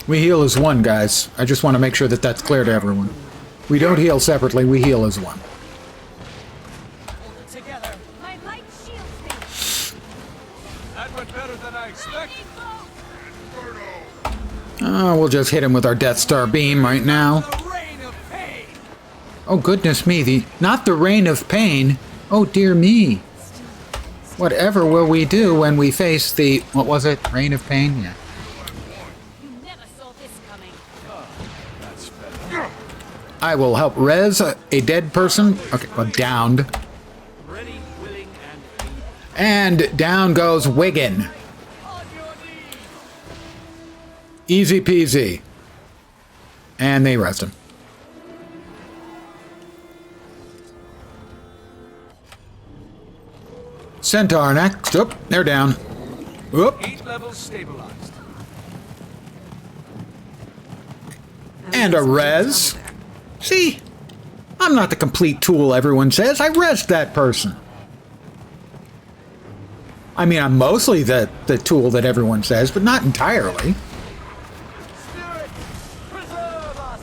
A: We heal as one, guys. I just want to make sure that that's clear to everyone. We don't heal separately, we heal as one.
N: Together.
L: My light shields me.
N: That went better than I expected.
A: We'll just hit him with our Death Star beam right now.
N: The rain of pain.
A: Oh, goodness me, not the rain of pain. Oh, dear me. Whatever will we do when we face the, what was it, rain of pain? Yeah.
L: You never saw this coming.
N: That's better.
A: I will help res a dead person. Okay, well, downed.
N: Ready, willing, and able.
A: And down goes Wiggin. Easy peasy. And they rest him. Centaur next. Oop, they're down. Oop.
N: Heat levels stabilized.
A: And a res. See? I'm not the complete tool everyone says. I resed that person. I mean, I'm mostly the tool that everyone says, but not entirely.
N: Spirit, preserve us.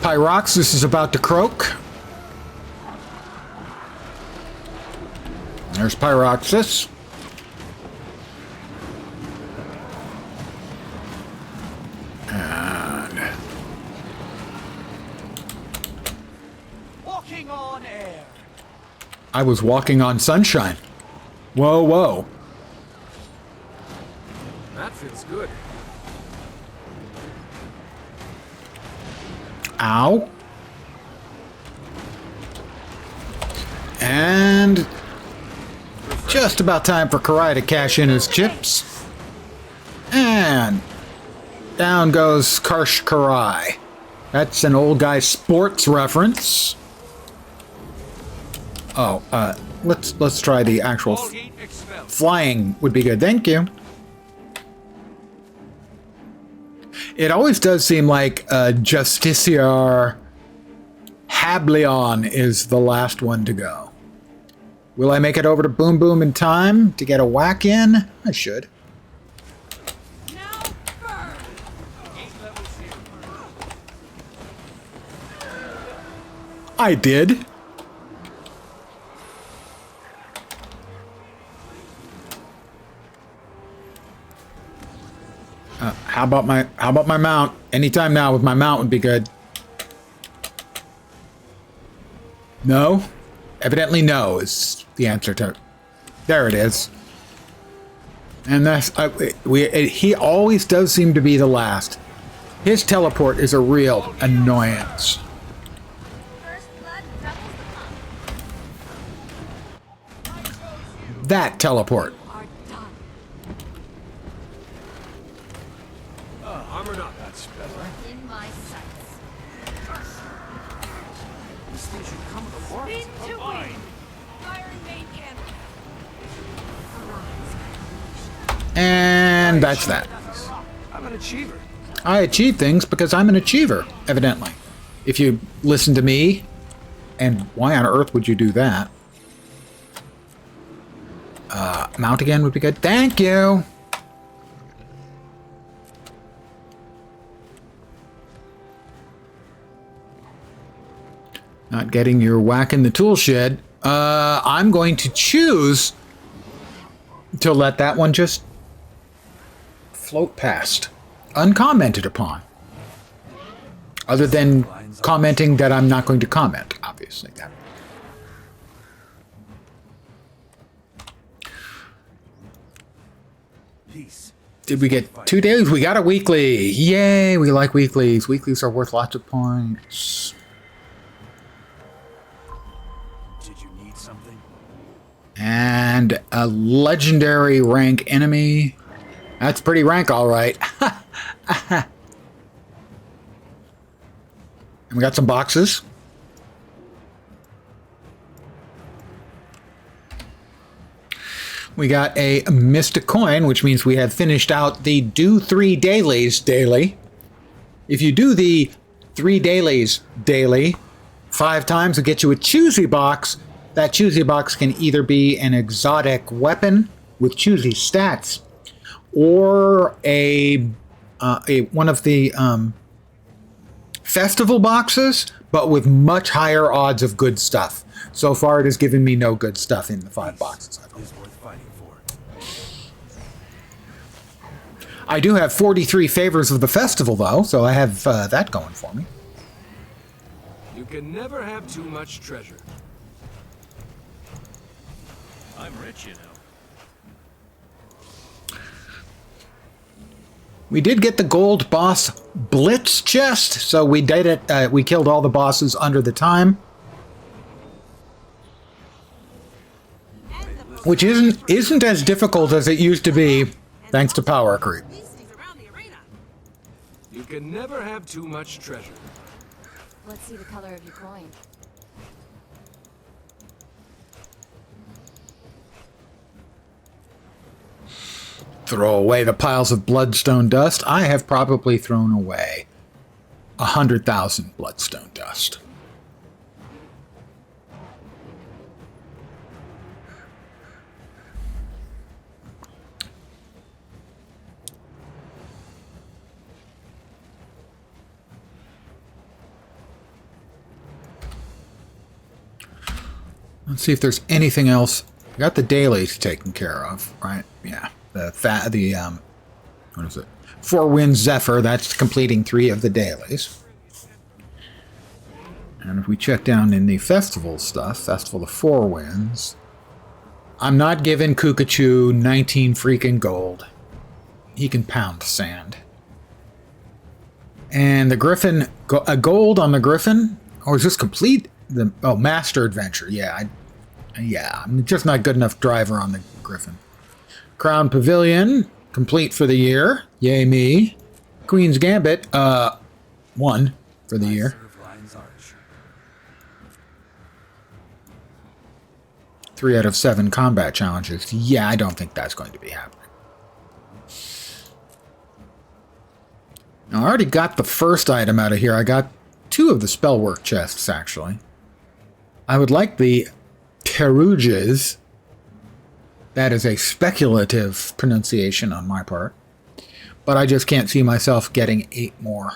A: Pyroxis is about to croak. There's Pyroxis. And
N: Walking on air.
A: I was walking on sunshine. Whoa, whoa.
N: That feels good.
A: Ow. And just about time for Karai to cash in his chips. And down goes Karsh Karai. That's an old guy sports reference. Oh, let's try the actual flying would be good. Thank you. It always does seem like Justiciar Hablion is the last one to go. Will I make it over to Boom Boom in time to get a whack in? I should. I did. How about my mount? Anytime now with my mount would be good. No? Evidently no is the answer to. There it is. And that's he always does seem to be the last. His teleport is a real annoyance. That teleport.
N: Armor not, that's better.
L: In my sights.
N: This thing should come with a warrant.
L: Spin to win. Iron main cannon.
A: And that's that.
N: I'm an achiever.
A: I achieve things because I'm an achiever, evidently. If you listen to me, and why on earth would you do that? Mount again would be good. Thank you. Not getting your whack in the tool shed. I'm going to choose to let that one just float past, uncommented upon. Other than commenting that I'm not going to comment, obviously. That.
N: Peace.
A: Did we get 2 days? We got a weekly. Yay, we like weeklies. Weeklies are worth lots of points.
N: Did you need something?
A: And a legendary rank enemy. That's pretty rank, all right. And we got some boxes. We got a Mystic Coin, which means we have finished out the Do 3 Dailies daily. If you do the 3 dailies daily 5 times, it'll get you a choosy box. That choosy box can either be an exotic weapon with choosy stats, or a one of the festival boxes, but with much higher odds of good stuff. So far, it has given me no good stuff in the 5 boxes. I do have 43 favors of the festival, though, so I have that going for me.
N: You can never have too much treasure. I'm rich, you know.
A: We did get the gold boss blitz chest, so we did it. We killed all the bosses under the time, which isn't as difficult as it used to be, thanks to power creep.
O: You can never have too much treasure.
P: Let's see the color of your coin.
A: Throw away the piles of bloodstone dust. I have probably thrown away 100,000 bloodstone dust. Let's see if there's anything else. We got the dailies taken care of, right? Yeah. What is it? Four Winds Zephyr, that's completing 3 of the dailies. And if we check down in the festival stuff, Festival of Four Winds, I'm not giving Kukachu 19 freaking gold. He can pound sand. And the Griffin, a gold on the Griffin? Or is this complete? Master Adventure. Yeah, I'm just not good enough driver on the Griffin. Crown Pavilion, complete for the year. Yay me. Queen's Gambit, 1 for the year. 3 out of 7 combat challenges. Yeah, I don't think that's going to be happening. Now, I already got the first item out of here. I got 2 of the spellwork chests, actually. I would like the Teruges. That is a speculative pronunciation on my part. But I just can't see myself getting 8 more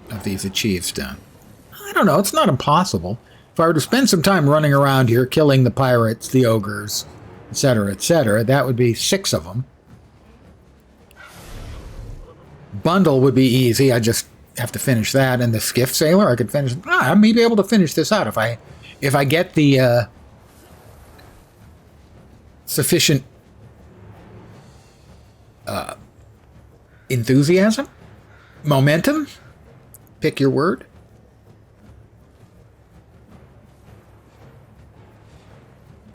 A: of these achieves done. I don't know, it's not impossible. If I were to spend some time running around here killing the pirates, the ogres, etc., that would be 6 of them. Bundle would be easy. I just have to finish that. And the skiff sailor, I could finish. I may be able to finish this out if I get the sufficient enthusiasm, momentum, pick your word.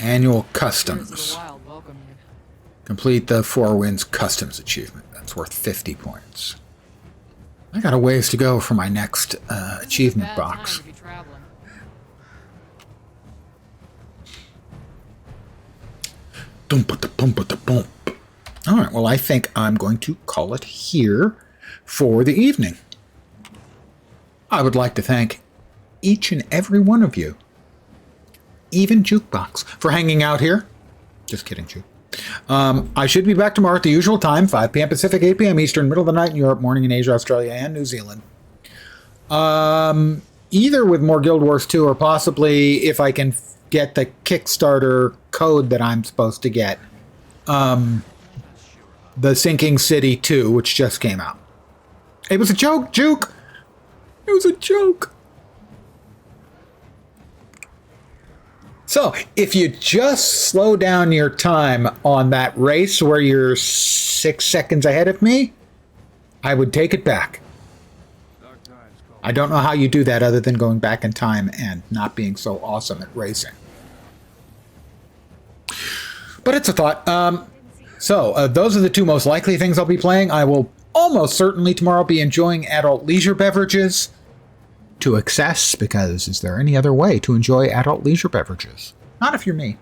A: Annual customs. Complete the Four Winds customs achievement. That's worth 50 points. I got a ways to go for my next achievement box. Alright, well, I think I'm going to call it here for the evening. I would like to thank each and every one of you, even Jukebox, for hanging out here. Just kidding, Juke. I should be back tomorrow at the usual time, 5 p.m. Pacific, 8 p.m. Eastern, middle of the night in Europe, morning in Asia, Australia, and New Zealand. Either with more Guild Wars 2 or possibly if I can get the Kickstarter code that I'm supposed to get. The Sinking City 2, which just came out. It was a joke, Juke! It was a joke! So, if you just slow down your time on that race where you're 6 seconds ahead of me, I would take it back. I don't know how you do that other than going back in time and not being so awesome at racing. But it's a thought. Those are the 2 most likely things I'll be playing. I will almost certainly tomorrow be enjoying adult leisure beverages to excess, because is there any other way to enjoy adult leisure beverages? Not if you're me.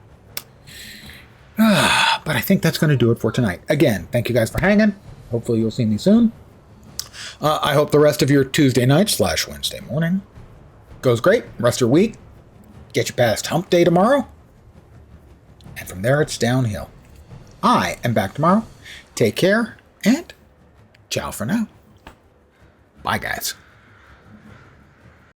A: But I think that's going to do it for tonight. Again, thank you guys for hanging. Hopefully you'll see me soon. I hope the rest of your Tuesday night / Wednesday morning goes great. Rest of your week. Get you past hump day tomorrow. And from there, it's downhill. I am back tomorrow. Take care, and ciao for now. Bye, guys.